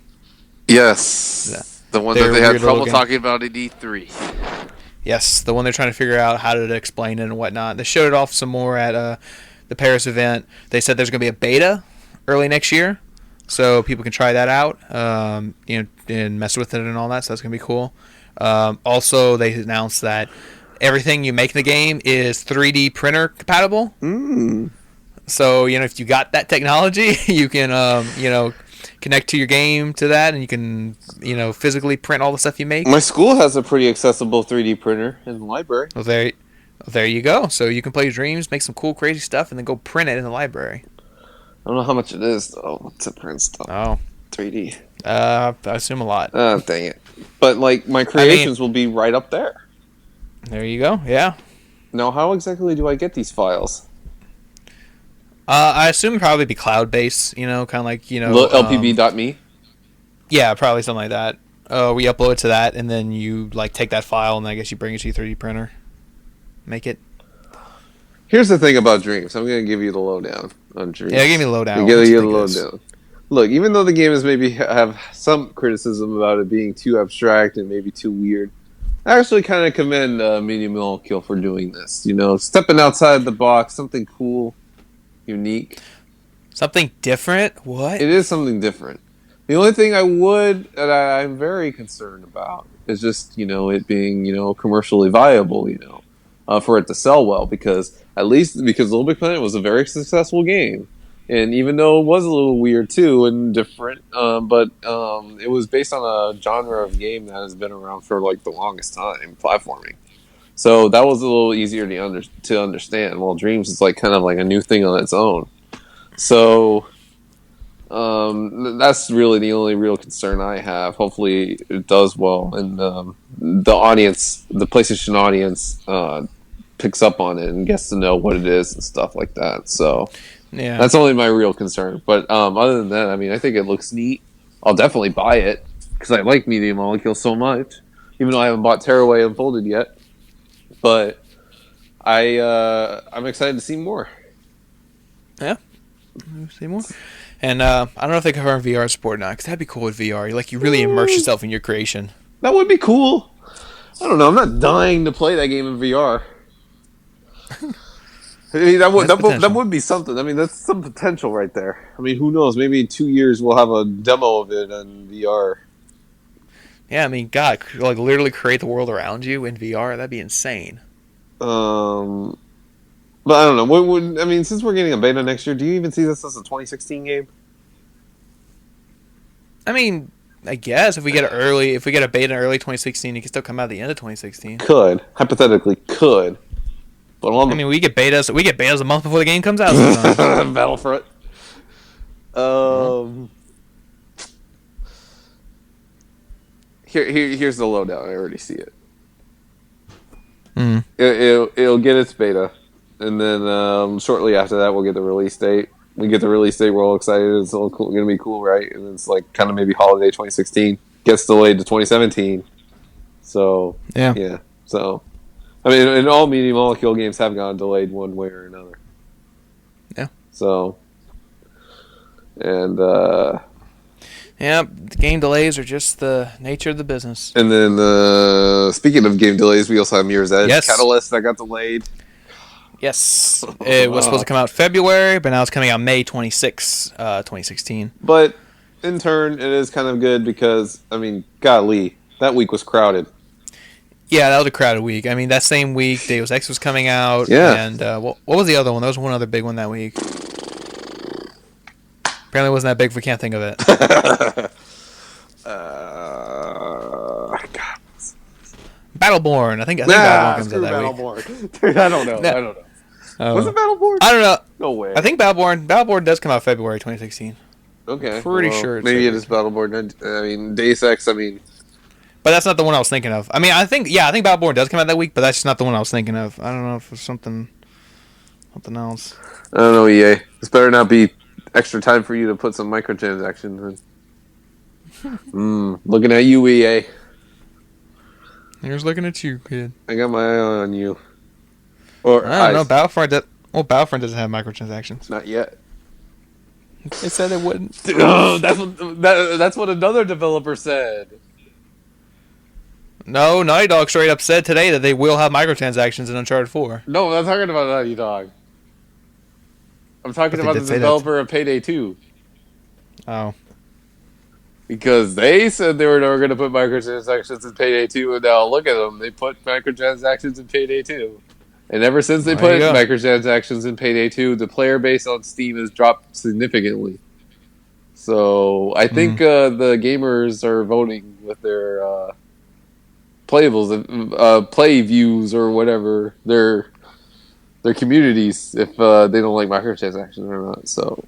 Yes. Yeah. The one that they had trouble talking about at E3. Yes, the one they're trying to figure out how to explain it and whatnot. They showed it off some more at the Paris event. They said there's going to be a beta early next year, so people can try that out, and mess with it and all that. So that's going to be cool. Also, they announced that everything you make in the game is 3D printer compatible. Mm. So if you got that technology, you can connect to your game to that, and you can physically print all the stuff you make. My school has a pretty accessible 3D printer in the library. Well, there you go. So you can play Dreams, make some cool, crazy stuff, and then go print it in the library. I don't know how much it is though to print stuff. Oh, 3D. I assume a lot. Oh, dang it! But like my creations will be right up there. There you go. Yeah. Now, how exactly do I get these files? I assume it'd probably be cloud based. Kind of like LPB.me. Yeah, probably something like that. We upload it to that, and then you take that file, and I guess you bring it to your 3D printer, make it. Here's the thing about Dreams. I'm going to give you the lowdown on Dreams. Yeah, give me the lowdown. I'm going to give you the lowdown. Look, even though the game is maybe have some criticism about it being too abstract and maybe too weird, I actually kind of commend Media Molecule for doing this. Stepping outside the box, something cool, unique. Something different? What? It is something different. The only thing I'm very concerned about is just, it being, commercially viable, for it to sell well, because Little Big Planet was a very successful game, and even though it was a little weird too and different, but it was based on a genre of game that has been around for the longest time, platforming. So that was a little easier to understand. While Dreams is kind of a new thing on its own. So that's really the only real concern I have. Hopefully it does well, and the audience, the PlayStation audience, picks up on it and gets to know what it is and stuff like that. So yeah, that's only my real concern. But other than that, I think it looks neat. I'll definitely buy it because I like Media Molecule so much, even though I haven't bought Tearaway Unfolded yet. But I'm excited to see more. Yeah. See more. And I don't know if they cover in VR support now, because that'd be cool with VR. You really immerse yourself in your creation. That would be cool. I don't know. I'm not dying to play that game in VR. I mean, That's that potential. would be something. I mean, that's some potential right there. I mean, who knows? Maybe in 2 years we'll have a demo of it on VR. Yeah, I mean, God, literally create the world around you in VR. That'd be insane. Um, but I don't know. I mean, since we're getting a beta next year, do you even see this as a 2016 game? I mean, I guess if we get a beta in early 2016, it can still come out at the end of 2016. Could hypothetically could, but on I mean, we get betas a month before the game comes out sometimes. the Battlefront. Mhm. Um, here's the lowdown. I already see it. Mm. It'll get its beta, and then shortly after that, we'll get the release date. We get the release date. We're all excited. It's all cool, going to be cool, right? And it's like kind of maybe holiday 2016 gets delayed to 2017. So Yeah. yeah. So I mean, and all Media Molecule games have gotten delayed one way or another. Yeah. So and Yeah. The game delays are just the nature of the business. and then speaking of game delays, we also have Mirror's Edge Yes. Catalyst that got delayed. Yes. It was supposed to come out February, but now it's coming out May 26, 2016. But in turn, it is kind of good because, I mean, golly, that week was crowded. Yeah, that was a crowded week. I mean, that same week, Deus Ex was coming out, Yeah. and what was the other one? There was one other big one that week. Apparently, it wasn't that big if we can't think of it. God. Battleborn. I think Battleborn comes out Screw that week. Battleborn. Dude, I don't know. No. I don't know. Was Oh. it Battleborn? I don't know. No way. I think Battleborn does come out February 2016. Okay. Pretty sure it's maybe it February. is Battleborn. I mean, Deus Ex, I mean, But that's not the one I was thinking of. I mean, I think Battleborn does come out that week, but that's just not the one I was thinking of. I don't know if it's something else. I don't know, EA. This better not be extra time for you to put some microtransactions in. Looking at you, EA. Here's looking at you, kid. I got my eye on you. Or I don't know. eyes. Battlefront doesn't have microtransactions. Not yet. They said it wouldn't. Oh, that's what another developer said. No, Naughty Dog straight up said today that they will have microtransactions in Uncharted 4. No, I'm not talking about Naughty Dog. I'm talking But they about the did say that. developer of Payday 2. Oh. Because they said they were never going to put microtransactions in Payday 2, and now look at them. They put microtransactions in Payday 2. And ever since they There put you go. microtransactions in Payday 2, the player base on Steam has dropped significantly. So I think the gamers are voting with their playables, play views or whatever, their communities, if they don't like microtransactions or not. So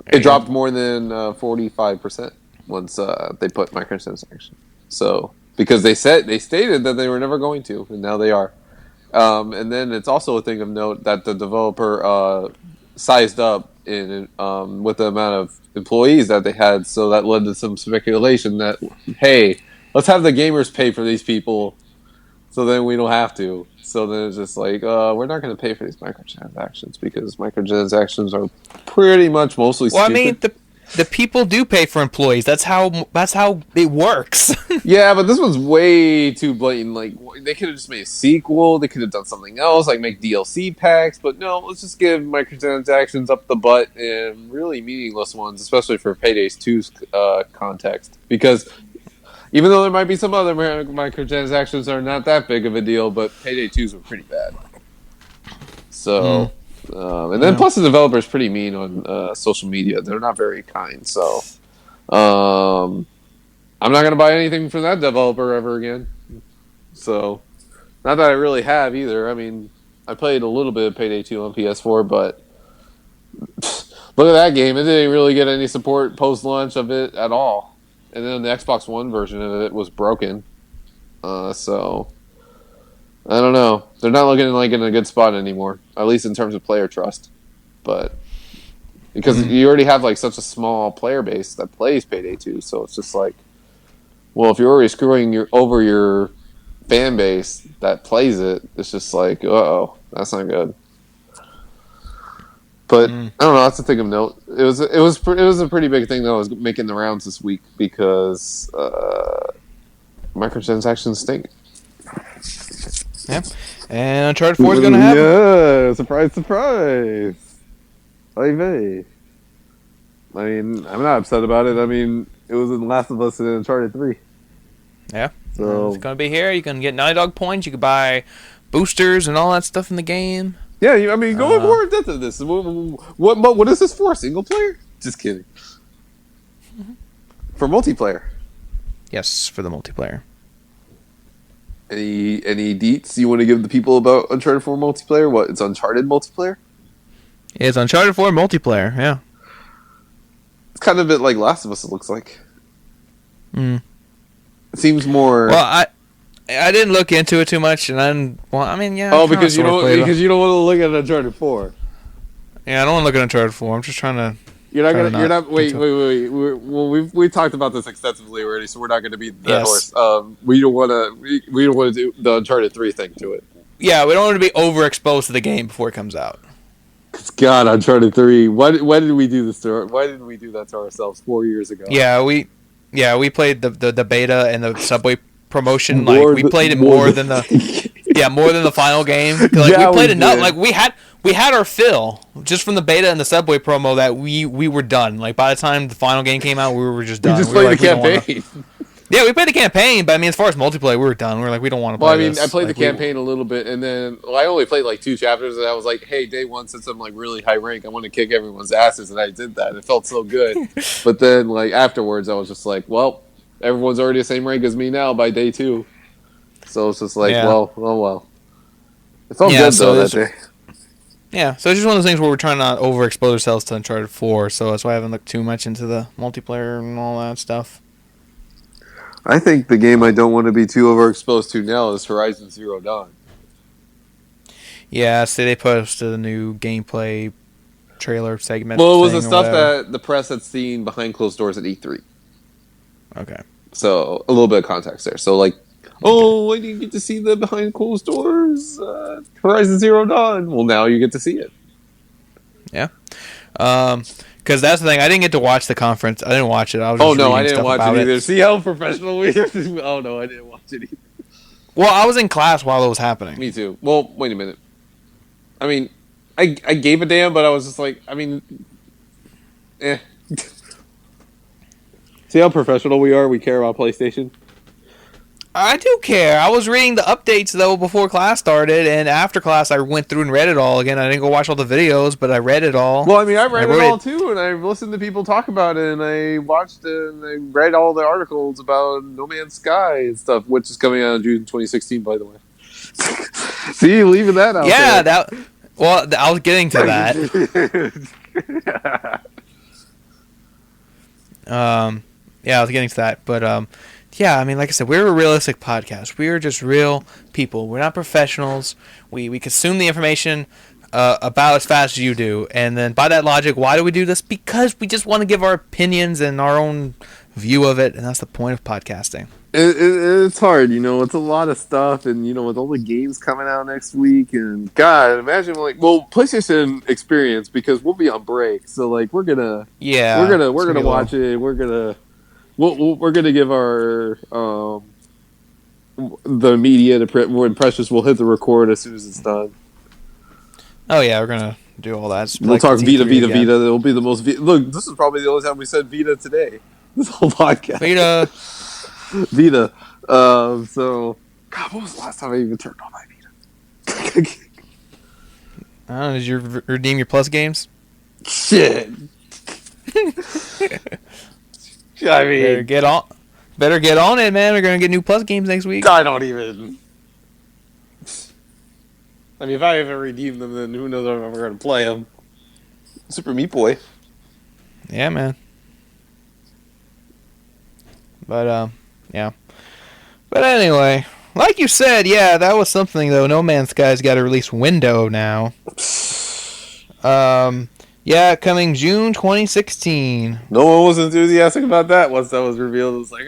There it you dropped go. more than 45% once they put microtransactions. So because they stated that they were never going to, and now they are. And then it's also a thing of note that the developer sized up in with the amount of employees that they had, so that led to some speculation that, hey, let's have the gamers pay for these people, so then we don't have to. So then it's just like, we're not going to pay for these microtransactions because microtransactions are pretty much mostly Well, I stupid. mean, the people do pay for employees. That's how it works. Yeah, but this one's way too blatant. Like, they could have just made a sequel. They could have done something else, like make DLC packs. But no, let's just give microtransactions up the butt and really meaningless ones, especially for Payday 2's context. Because even though there might be some other microtransactions that are not that big of a deal, but Payday 2's were pretty bad. So, and then Yeah. plus the developer's pretty mean on social media. They're not very kind. So, I'm not going to buy anything from that developer ever again. So, not that I really have either. I mean, I played a little bit of Payday 2 on PS4, but look at that game. It didn't really get any support post-launch of it at all. And then the Xbox One version of it was broken. So, I don't know. They're not looking like in a good spot anymore, at least in terms of player trust. But because you already have like such a small player base that plays Payday 2. So it's just like, well, if you're already screwing over your fan base that plays it, it's just like, that's not good. But I don't know. That's a thing of note. It was a pretty big thing that was making the rounds this week because microtransactions stink. Yeah, and Uncharted 4 is going to happen. Yeah, surprise, surprise. Oy vey. I mean, I'm not upset about it. I mean, it was in Last of Us and Uncharted 3. Yeah, so it's going to be here. You can get Naughty Dog points. You can buy boosters and all that stuff in the game. Yeah, I mean, go more in depth of this. What is this for? Single player? Just kidding. For multiplayer. Yes, for the multiplayer. Any deets you want to give the people about Uncharted 4 multiplayer? What? It's Uncharted multiplayer? It's Uncharted 4 multiplayer, yeah. It's kind of a bit like Last of Us, it looks like. It seems more... Well, I didn't look into it too much, and I mean, yeah. Oh, because you don't want to look at Uncharted 4. Yeah, I don't want to look at Uncharted 4. I'm just trying to... We talked about this extensively already, so we're not going to beat that horse. We don't want to do the Uncharted 3 thing to it. Yeah, we don't want to be overexposed to the game before it comes out. God, Uncharted 3. Why did we do this why did we do that to ourselves 4 years ago? Yeah, we played the beta and the Subway promotion. We played it more than the final game. We played enough. Like we had our fill just from the beta and the Subway promo that we were done. Like by the time the final game came out, we were just done. We just played the campaign. Yeah, we played the campaign, but I mean, as far as multiplayer, we were done. We were like, we don't want to play this. I played the campaign a little bit, and then I only played like 2 chapters, and I was like, hey, day 1, since I'm like really high rank, I want to kick everyone's asses, and I did that. It felt so good. But then, like, afterwards, I was just like, well, everyone's already the same rank as me now by day 2. So it's just like, well. It felt good, though, that day. Yeah, so it's just one of those things where we're trying not overexpose ourselves to Uncharted 4, so that's why I haven't looked too much into the multiplayer and all that stuff. I think the game I don't want to be too overexposed to now is Horizon Zero Dawn. Yeah, so they posted a new gameplay trailer segment. Well, it was the stuff that the press had seen behind closed doors at E3. Okay. So, a little bit of context there. So, like, I didn't get to see the behind closed doors Horizon Zero Dawn. Well, now you get to see it. Yeah. Because that's the thing. I didn't get to watch the conference. I didn't watch it. I was just I didn't watch it either. See how professional we are? Oh, no, I didn't watch it either. Well, I was in class while it was happening. Me too. Well, wait a minute. I mean, I gave a damn, but I was just like, I mean, See how professional we are? We care about PlayStation? I do care. I was reading the updates, though, before class started, and after class I went through and read it all again. I didn't go watch all the videos, but I read it all. Well, I mean, I read it all, too, and I've listened to people talk about it, and I watched it, and I read all the articles about No Man's Sky and stuff, which is coming out in June 2016, by the way. See, leaving that out there. Well, I was getting to that. I was getting to that, but yeah, I mean, like I said, we're a realistic podcast. We are just real people. We're not professionals. We consume the information about as fast as you do, and then by that logic, why do we do this? Because we just want to give our opinions and our own view of it, and that's the point of podcasting. It's hard, it's a lot of stuff, and with all the games coming out next week, and God, imagine PlayStation experience, because we'll be on break, so like we're gonna watch it, we're gonna give our the media when Precious will hit the record as soon as it's done. Oh yeah, we're gonna do all that. We'll talk Vita. It'll be the most look. This is probably the only time we said Vita today. This whole podcast. Vita. So, God, what was the last time I even turned on my Vita? Did you redeem your Plus games? Shit. I mean, better get on it, man. We're gonna get new Plus games next week. I don't even. I mean, if I haven't redeemed them, then who knows if I'm ever gonna play them. Super Meat Boy. Yeah, man. But yeah. But anyway, like you said, yeah, that was something though. No Man's Sky's got a release window now. Yeah, coming June 2016. No one was enthusiastic about that once that was revealed. It was like,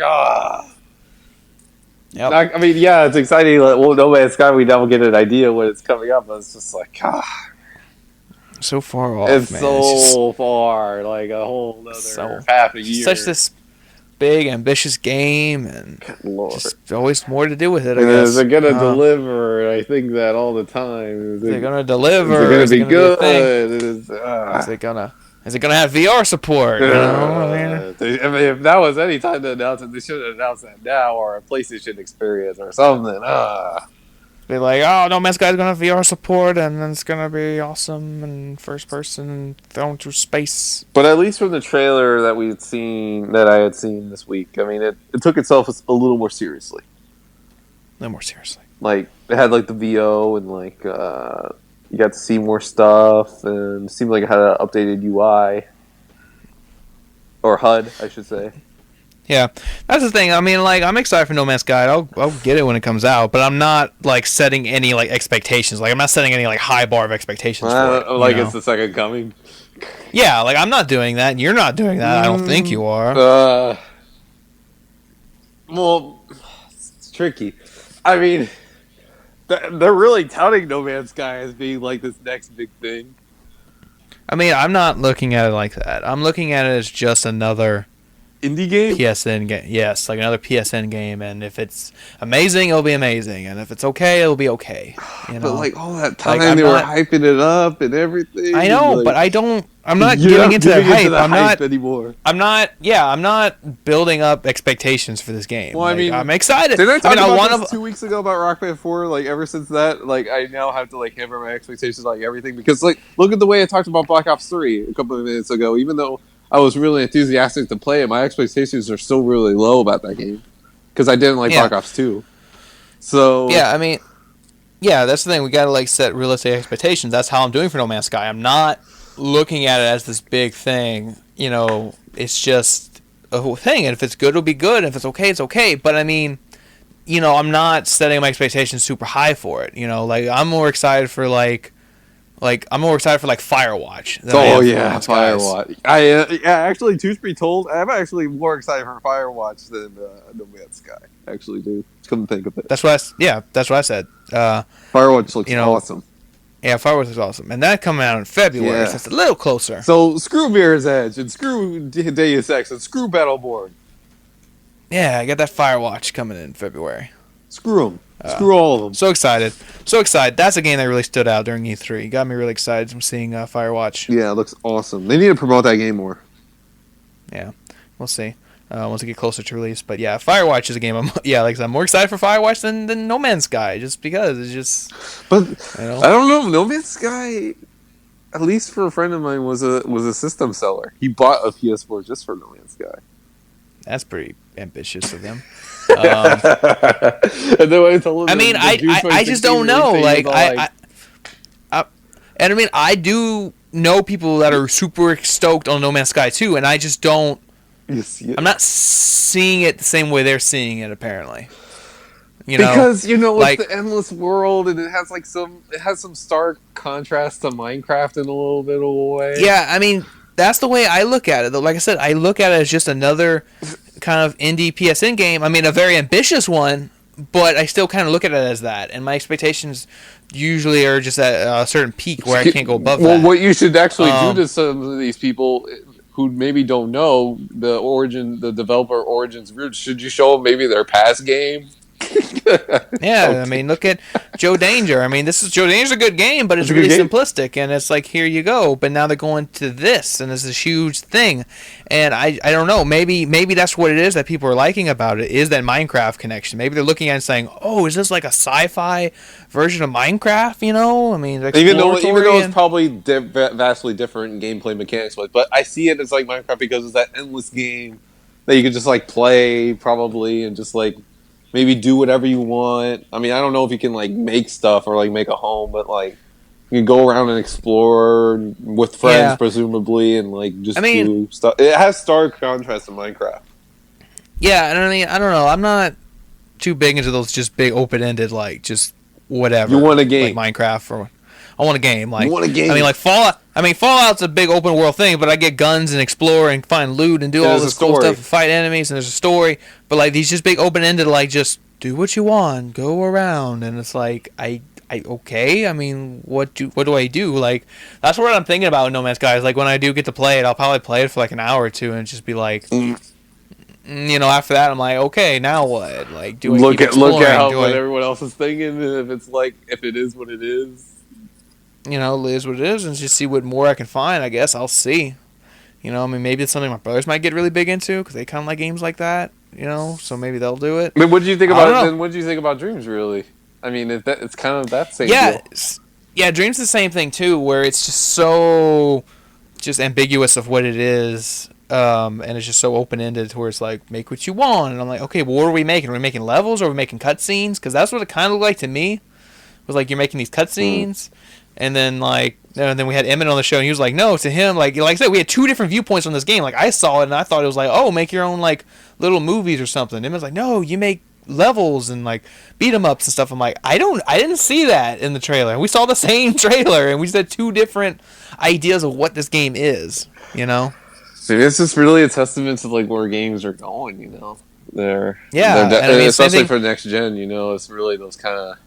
Yep. I mean, yeah, it's exciting. Like, well, No Man's Sky, we now get an idea when it's coming up, but it's just like, So far off, it's man. It's just so far, like a whole other so half a it's just year. such this big, ambitious game, and Good Lord. just always more to do with it, I And guess. is it gonna deliver? I think that all the time. Is They're it gonna deliver. gonna Is it be gonna be a thing? good? It is. Is it gonna have VR support? You know, I mean, if that was any time to announce it, they should have announced that now, or a PlayStation experience or something. be like, oh, No Man's Sky is gonna have VR support, and then it's gonna be awesome and first person thrown through space. But at least from the trailer that I had seen this week, I mean, it took itself a little more seriously. No more seriously. Like it had like the VO and like you got to see more stuff, and it seemed like it had an updated UI or HUD, I should say. Yeah, that's the thing. I mean, like, I'm excited for No Man's Sky. I'll get it when it comes out, but I'm not like setting any like expectations. Like, I'm not setting any like high bar of expectations for it. Like it's the second coming. Yeah, like I'm not doing that, and you're not doing that. I don't think you are. Well, it's tricky. I mean, they're really touting No Man's Sky as being like this next big thing. I mean, I'm not looking at it like that. I'm looking at it as just another Indie game? PSN game. Yes, like another PSN game, and if it's amazing, it'll be amazing, and if it's okay, it'll be okay. You know? But like all that time Like, they were hyping it up and everything. I know, like, but I'm not you're giving not into that giving hype. into the I'm hype not anymore. I'm not building up expectations for this game. Well, like, I mean, I'm excited. Didn't I talk I about this 2 weeks ago about Rock Band 4? Like ever since that, like I now have to like hammer my expectations like everything because like look at the way I talked about Black Ops 3 a couple of minutes ago. Even though I was really enthusiastic to play it, my expectations are still really low about that game because I didn't like Black Ops 2. So yeah, I mean, yeah, that's the thing. We gotta like set realistic expectations. That's how I'm doing for No Man's Sky. I'm not looking at it as this big thing. You know, it's just a whole thing. And if it's good, it'll be good. And if it's okay, it's okay. But I mean, you know, I'm not setting my expectations super high for it. You know, like I'm more excited for Firewatch. Oh yeah, Firewatch. Actually, truth be told, I'm actually more excited for Firewatch than No Man's Sky. Actually, dude, come to think of it. That's what I said. Firewatch looks awesome. Yeah, Firewatch looks awesome, and that coming out in February, so it's a little closer. So screw Mirror's Edge and screw Deus Ex and screw Battleborn. Yeah, I got that Firewatch coming in February. Screw them. Screw all of them. So excited. That's a game that really stood out during E3. Got me really excited from seeing Firewatch. Yeah, it looks awesome. They need to promote that game more. Yeah, we'll see. Once we get closer to release. But yeah, Firewatch is a game I'm more excited for Firewatch than No Man's Sky, just because it's just. But I don't know. No Man's Sky, at least for a friend of mine, was a system seller. He bought a PS4 just for No Man's Sky. That's pretty ambitious of them. And then when I told him, I just don't know. Like and I mean, I do know people that are super stoked on No Man's Sky 2, and I just don't. I'm not seeing it the same way they're seeing it. Apparently, because it's the endless world, and it has some stark contrast to Minecraft in a little bit of a way. Yeah, I mean, that's the way I look at it. Though, like I said, I look at it as just another kind of indie PSN game. I mean, a very ambitious one, but I still kind of look at it as that. And my expectations usually are just at a certain peak where I can't go above that. Well, what you should actually do to some of these people who maybe don't know the developer origins roots, should you show them maybe their past game? Yeah, I mean, look at Joe Danger. I mean, Joe Danger's a good game, but it's really simplistic, and it's like, here you go. But now they're going to this, and it's this huge thing. And I don't know. Maybe that's what it is that people are liking about it, is that Minecraft connection. Maybe they're looking at it and saying, oh, is this like a sci-fi version of Minecraft? You know, I mean, even though it's probably vastly different gameplay mechanics, but I see it as like Minecraft because it's that endless game that you could just like play probably and just like maybe do whatever you want. I mean, I don't know if you can like make stuff or like make a home, but like you can go around and explore with friends presumably, and like just do stuff. It has stark contrast to Minecraft. Yeah, and I mean, I don't know. I'm not too big into those just big open-ended like just whatever. You want a game like Minecraft or I want a game. You Like, want a I mean, game? like Fallout. I mean, Fallout's a big open world thing, but I get guns and explore and find loot and do all There's a this cool story. stuff and fight enemies and there's a story. But like these just big open ended, like just do what you want, go around, and it's like okay. I mean, what do I do? Like that's what I'm thinking about with No Man's Sky. Is like when I do get to play it, I'll probably play it for like an hour or two and just be like, after that, I'm like, okay, now what? Like, do I keep exploring? Look at what everyone else is thinking, and if it is what it is. It is what it is, and just see what more I can find. I guess I'll see. I mean, maybe it's something my brothers might get really big into because they kind of like games like that. So maybe they'll do it. I mean, what do you think about it? Then what do you think about Dreams? Really? I mean, it's kind of that same deal. Yeah. Dreams the same thing too, where it's just so ambiguous of what it is. And it's just so open-ended to where it's like, make what you want. And I'm like, okay, well, what are we making? Are we making levels or are we making cutscenes? Because that's what it kind of looked like to me. It was like, you're making these cutscenes. And then, then we had Emmett on the show, and he was like, no, to him, like I said, we had two different viewpoints on this game. Like, I saw it, and I thought it was like, oh, make your own, like, little movies or something. Emmett's like, no, you make levels and, like, beat 'em ups and stuff. I'm like, I didn't see that in the trailer. We saw the same trailer, and we just had two different ideas of what this game is, So it's just really a testament to, like, where games are going, They're and especially for next gen, it's really those kind of...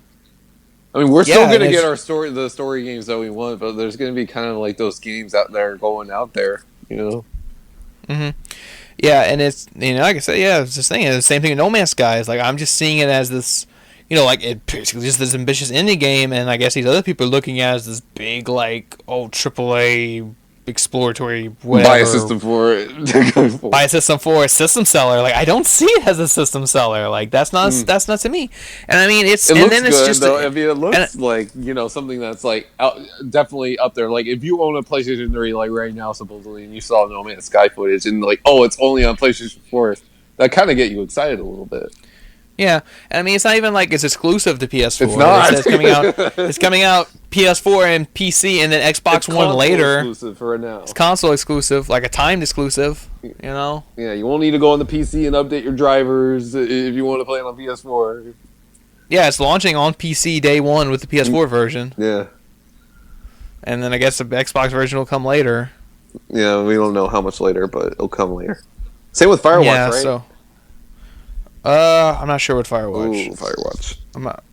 I mean, we're still going to get the story games that we want, but there's going to be kind of like those games out there going out there, Mm-hmm. Yeah, and it's, like I said, it's this thing. The same thing with No Man's Sky. Is like, I'm just seeing it as this, like, it basically just this ambitious indie game, and I guess these other people are looking at it as this big, like, AAA exploratory whatever. Buy a system for it. Buy a system for a system seller. Like, I don't see it as a system seller. Like, that's not to me. And I mean, it looks it's good, just though. It looks like something that's like definitely up there. Like, if you own a PlayStation 3, like right now, supposedly, and you saw No Man's Sky footage, and like, oh, it's only on PlayStation 4, that kind of get you excited a little bit. Yeah, and I mean, it's not even like it's exclusive to PS4. It's not. It's coming out. It's coming out PS4 and PC, and then Xbox One later. Exclusive for right now. It's console exclusive, like a timed exclusive. Yeah, you won't need to go on the PC and update your drivers if you want to play it on PS4. Yeah, it's launching on PC day one with the PS4 version. Yeah. And then I guess the Xbox version will come later. Yeah, we don't know how much later, but it'll come later. Same with Firewatch, right? So. I'm not sure what Firewatch. Ooh, Firewatch. I'm not.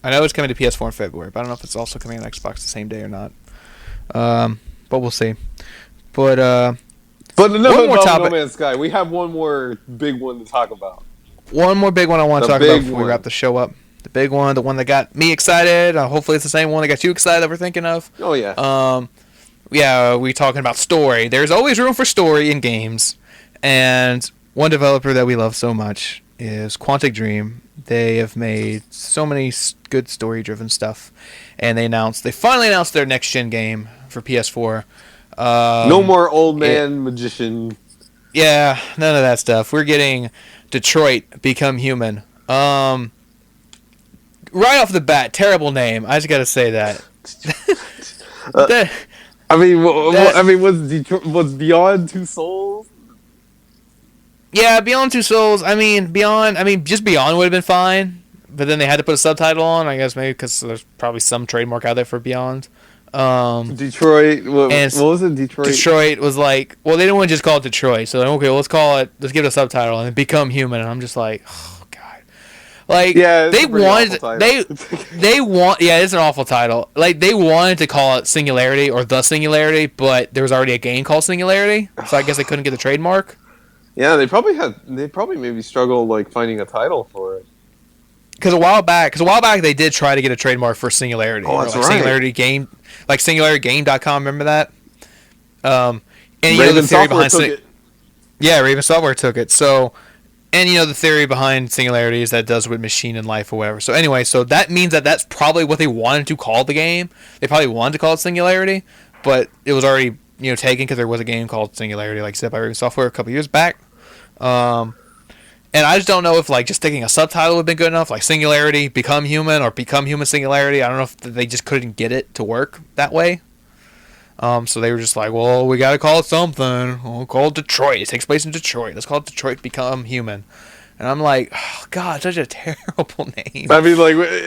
I know it's coming to PS4 in February, but I don't know if it's also coming on Xbox the same day or not. But we'll see. But enough about No Man's Sky. We have one more big one to talk about. One more big one I want to talk about before we wrap the show up. The big one, the one that got me excited. Hopefully it's the same one that got you excited that we're thinking of. Oh, yeah. Yeah, we're talking about story. There's always room for story in games. And one developer that we love so much is Quantic Dream. They have made so many good story-driven stuff. And they finally announced their next-gen game for PS4. No more old man magician. Yeah, none of that stuff. We're getting Detroit Become Human. Right off the bat, terrible name. I just got to say that. Was Beyond Two Souls? Yeah, Beyond Two Souls. Just Beyond would have been fine. But then they had to put a subtitle on, I guess maybe because there's probably some trademark out there for Beyond. Detroit. What was it? Detroit. Detroit was like, well, they didn't want to just call it Detroit, so okay, let's give it a subtitle and Become Human. And I'm just like, oh god, like yeah, they wanted yeah, it's an awful title. Like they wanted to call it Singularity or The Singularity, but there was already a game called Singularity, so I guess they couldn't get the trademark. Yeah, they probably maybe struggled like finding a title for it. Because a while back they did try to get a trademark for Singularity. Oh, that's like right. Singularity Game, like SingularityGame.com. Remember that? And Raven Software took it. Yeah, Raven Software took it. So, and the theory behind Singularity is that it does with machine and life or whatever. So anyway, so that means that that's probably what they wanted to call the game. They probably wanted to call it Singularity, but it was already taken because there was a game called Singularity, like said by Raven Software a couple years back. And I just don't know if just sticking a subtitle would have been good enough, like Singularity Become Human or Become Human Singularity. I don't know if they just couldn't get it to work that way. So they were just like, well, we got to call it something. We'll call it Detroit. It takes place in Detroit. Let's call it Detroit Become Human. And I'm like, oh, God, such a terrible name. I mean,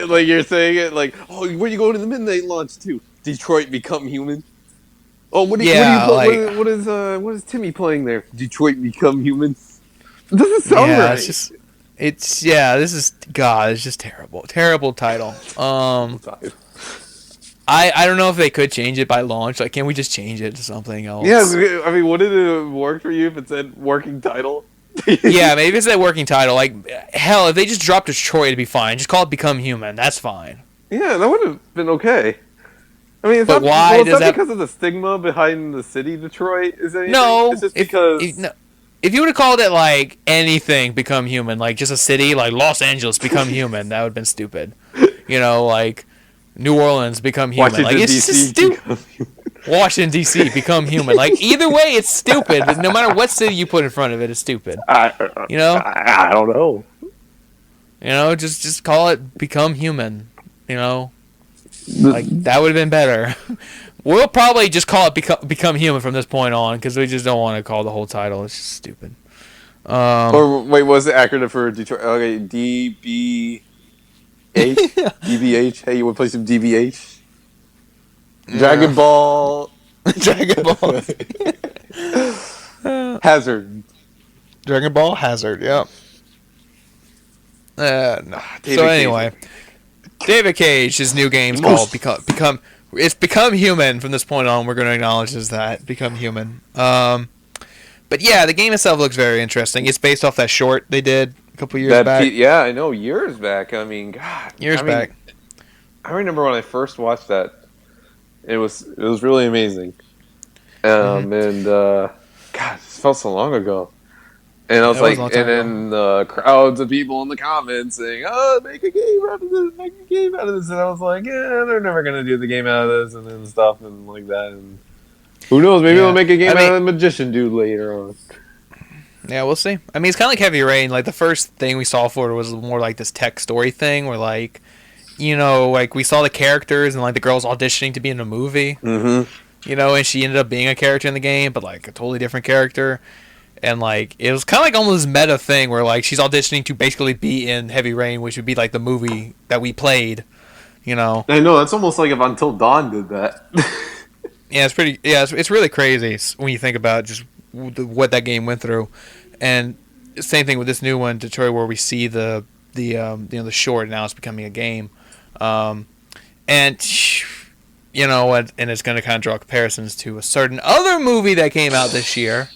like you're saying it like, oh, where you going to the midnight launch to? Detroit Become Human. Oh, what do you Yeah, put? like What is Timmy playing there? Detroit Become Human. It doesn't sound yeah, right. this is God, it's just terrible. Terrible title. Terrible title. I don't know if they could change it by launch. Like, can't we just change it to something Yeah, else? I mean, wouldn't it have worked for you if it said working title? Yeah, maybe it's that working title. Like, hell, if they just dropped Detroit, it'd be fine. Just call it Become Human. That's fine. Yeah, that would have been okay. I mean, But why it's does not that? because of the stigma behind the city Detroit is anything. It's No, just because no, if you would have called it like anything Become Human, like just a city, like Los Angeles Become Human, that would have been stupid. You know, like New Orleans Become Human. Like Washington it's just D.C. stupid. Washington D.C. Become Human. Like either way, it's stupid. No matter what city you put in front of it, it's stupid. You know. I don't know. You know, just call it Become Human. You know, like that would have been better. We'll probably just call it Become Human from this point on because we just don't want to call the whole title. It's just stupid. Or wait, what was the acronym for Detroit? Okay, DBH. DBH. Hey, you want to play some DBH? Dragon Ball. Dragon Ball. Hazard. Dragon Ball Hazard. Yep. No. David So anyway, David Cage, his new game's called Become. It's Become Human from this point on. We're going to acknowledge as that Become Human. But yeah, the game itself looks very interesting. It's based off that short they did a couple years back. Yeah, I know. Years back. I mean, God. Back. I remember when I first watched that. It was really amazing. And God, it felt so long ago. And I was like, and then the crowds of people in the comments saying, "Oh, make a game out of this, make a game out of this," and I was like, "Yeah, they're never gonna do the game out of this," and then stuff and like that. And who knows? Maybe they'll make a game out of the magician dude later on. Yeah, we'll see. I mean, it's kind of like Heavy Rain. Like the first thing we saw for it was more like this tech story thing, where like, you know, like we saw the characters and like the girls auditioning to be in a movie. Mm-hmm. You know, and she ended up being a character in the game, but like a totally different character. And like it was kind of like almost this meta thing where like she's auditioning to basically be in Heavy Rain, which would be like the movie that we played. You know. I know that's almost like if Until Dawn did that. Yeah, it's pretty. Yeah, it's really crazy when you think about just what that game went through, and same thing with this new one, Detroit, where we see the the short now it's becoming a game, and you know what, and it's going to kind of draw comparisons to a certain other movie that came out this year.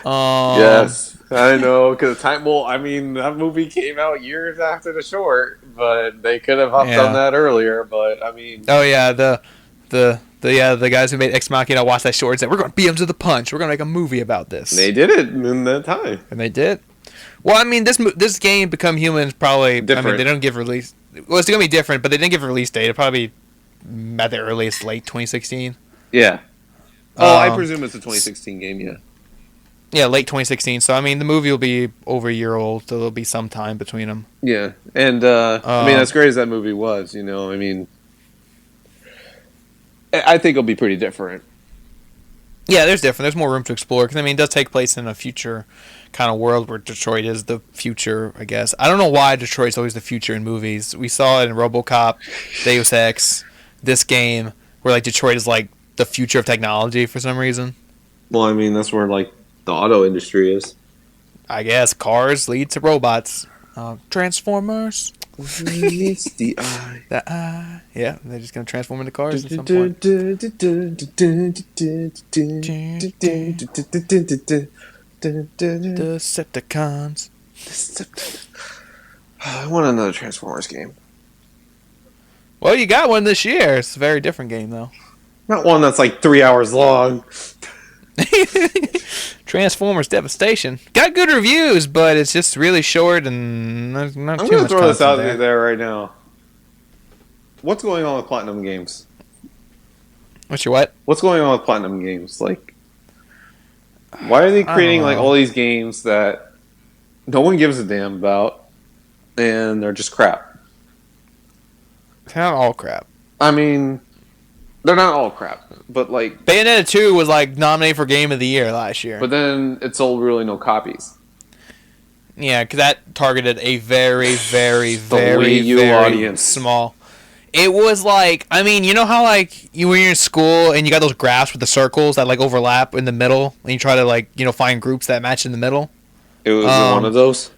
Yes, I know. Because I mean, that movie came out years after the short, but they could have hopped on that earlier. But I mean, oh yeah, the guys who made Ex Machina watched that short and said, "We're going to beat them to the punch. We're going to make a movie about this." They did it in that time, and they did. Well, I mean, this game Become Human is probably different. I mean, they don't give release. Well, it's going to be different, but they didn't give a release date. It'll probably be at the earliest late 2016. Yeah. Oh, I presume it's a 2016 game. Yeah. Yeah, late 2016. So I mean, the movie will be over a year old, so there'll be some time between them. Yeah, and I mean, as great as that movie was, you know, I mean, I think it'll be pretty different. Yeah, there's more room to explore because I mean, it does take place in a future kind of world where Detroit is the future. I guess I don't know why Detroit's always the future in movies. We saw it in RoboCop, Deus Ex, this game where like Detroit is like the future of technology for some reason. Well, I mean, that's where like the auto industry is. I guess cars lead to robots. Transformers. It's the eye. The eye. Yeah, they're just gonna transform into cars at some point. Decepticons. I want another Transformers game. Well, you got one this year. It's a very different game, though. Not one that's like 3 hours long. Transformers Devastation got good reviews, but it's just really short and not too much. I'm gonna throw this out there right now. What's going on with Platinum Games? What's your what? What's going on with Platinum Games? Like, why are they creating like all these games that no one gives a damn about, and they're just crap? They're not all crap. I mean, they're not all crap, but like Bayonetta 2 was like nominated for Game of the Year last year. But then it sold really no copies. Yeah, because that targeted a very, very, very, very audience. small. It was like, I mean, you know how like when you're in school and you got those graphs with the circles that like overlap in the middle, and you try to like find groups that match in the middle. It was one of those.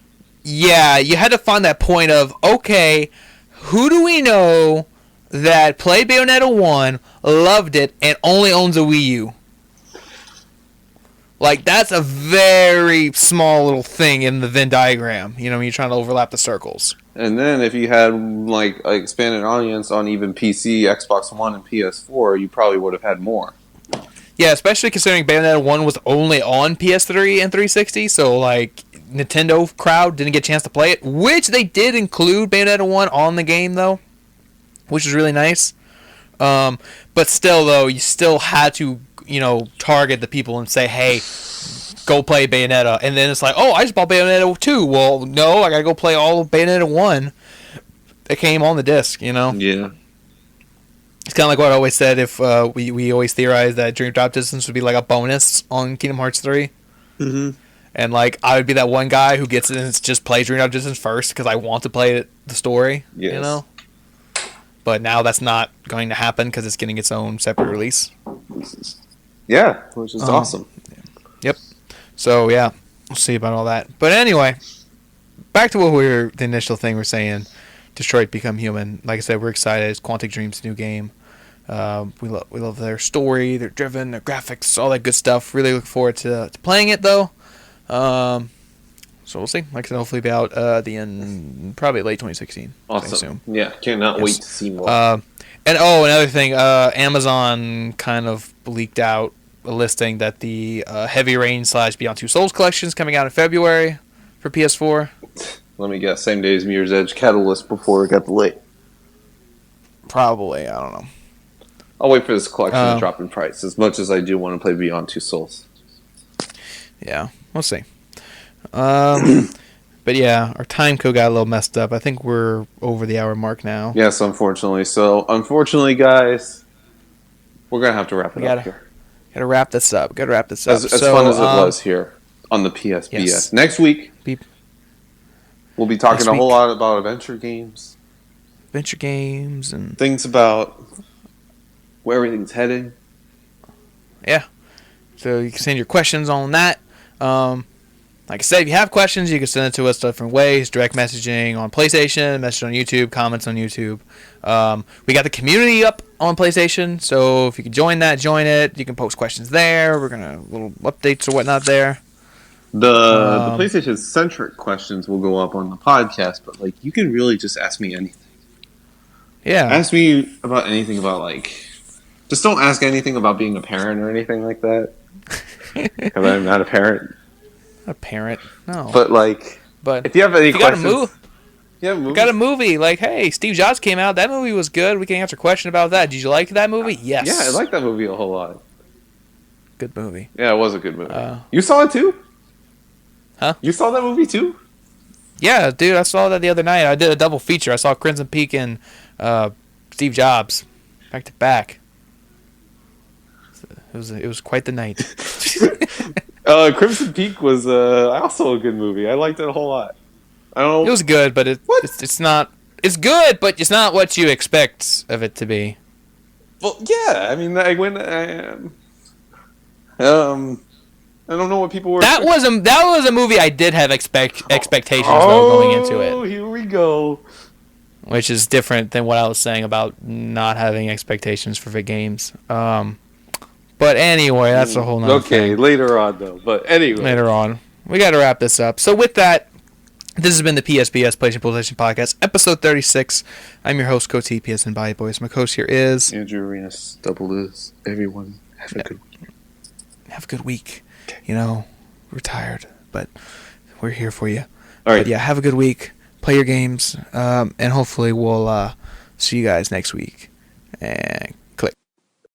Yeah, you had to find that point of, okay, who do we know that played Bayonetta 1, loved it, and only owns a Wii U? Like, that's a very small little thing in the Venn diagram, when you're trying to overlap the circles. And then if you had, like, an expanded audience on even PC, Xbox One, and PS4, you probably would have had more. Yeah, especially considering Bayonetta 1 was only on PS3 and 360, so, like, Nintendo crowd didn't get a chance to play it, which they did include Bayonetta 1 on the game, though, which is really nice. But still, though, you still had to, target the people and say, hey, go play Bayonetta. And then it's like, oh, I just bought Bayonetta 2. Well, no, I gotta go play all of Bayonetta 1 that came on the disc, Yeah. It's kind of like what I always said if we always theorized that Dream Drop Distance would be like a bonus on Kingdom Hearts 3. Mm-hmm. And, like, I would be that one guy who gets it and just plays Dream Drop Distance first because I want to play the story, Yes. But now that's not going to happen because it's getting its own separate release. Yeah, which is awesome. Yep. So, yeah, we'll see about all that. But anyway, back to the initial thing we're saying, Detroit Become Human. Like I said, we're excited. It's Quantic Dream's new game. We love their story, their driven, their graphics, all that good stuff. Really look forward to playing it, though. So we'll see. Like I said, hopefully be out the end, probably late 2016. Awesome. I assume. Yeah, cannot wait to see more. And another thing, Amazon kind of leaked out a listing that the Heavy Rain / Beyond Two Souls collection is coming out in February for PS4. Let me guess, same day as Mirror's Edge Catalyst before it got delayed. Probably, I don't know. I'll wait for this collection to drop in price, as much as I do want to play Beyond Two Souls. Yeah, we'll see. But yeah, our time code got a little messed up. I think we're over the hour mark now. Yes, unfortunately. So, unfortunately, guys, we're going to have to wrap it up here. Gotta wrap this up. As fun as it was here on the PSBS. Yes. Next week, we'll be talking a whole lot about adventure games. And things about where everything's heading. Yeah. So you can send your questions on that. Like I said, if you have questions, you can send it to us different ways. Direct messaging on PlayStation, message on YouTube, comments on YouTube. We got the community up on PlayStation, so if you can join it. You can post questions there. We're going to little updates or whatnot there. The PlayStation-centric questions will go up on the podcast, but like you can really just ask me anything. Yeah. Ask me about anything about like... Just don't ask anything about being a parent or anything like that. Because I'm not a parent. A parent, no. But if you have any questions, got a movie. Like, hey, Steve Jobs came out. That movie was good. We can answer a question about that. Did you like that movie? Yes. Yeah, I like that movie a whole lot. Good movie. Yeah, it was a good movie. You saw it too? Huh? You saw that movie too? Yeah, dude. I saw that the other night. I did a double feature. I saw Crimson Peak and Steve Jobs back to back. It was quite the night. Crimson Peak was also a good movie. I liked it a whole lot. I don't know. It was good, but it's not. It's good, but it's not what you expect of it to be. Well, yeah. I mean, I don't know what people were. That was a movie I did have expectations though going into it. Oh, here we go. Which is different than what I was saying about not having expectations for big games. But anyway, that's a whole nother thing. Okay, later on, though. But anyway. Later on. We got to wrap this up. So with that, this has been the PSBS PlayStation Podcast, episode 36. I'm your host, Coach PSN Body Boys. My coach here is... Andrew Arenas, Double Liz. Everyone, have a good week. Have a good week. We're tired, but we're here for you. All right. But yeah, have a good week. Play your games, and hopefully we'll see you guys next week. And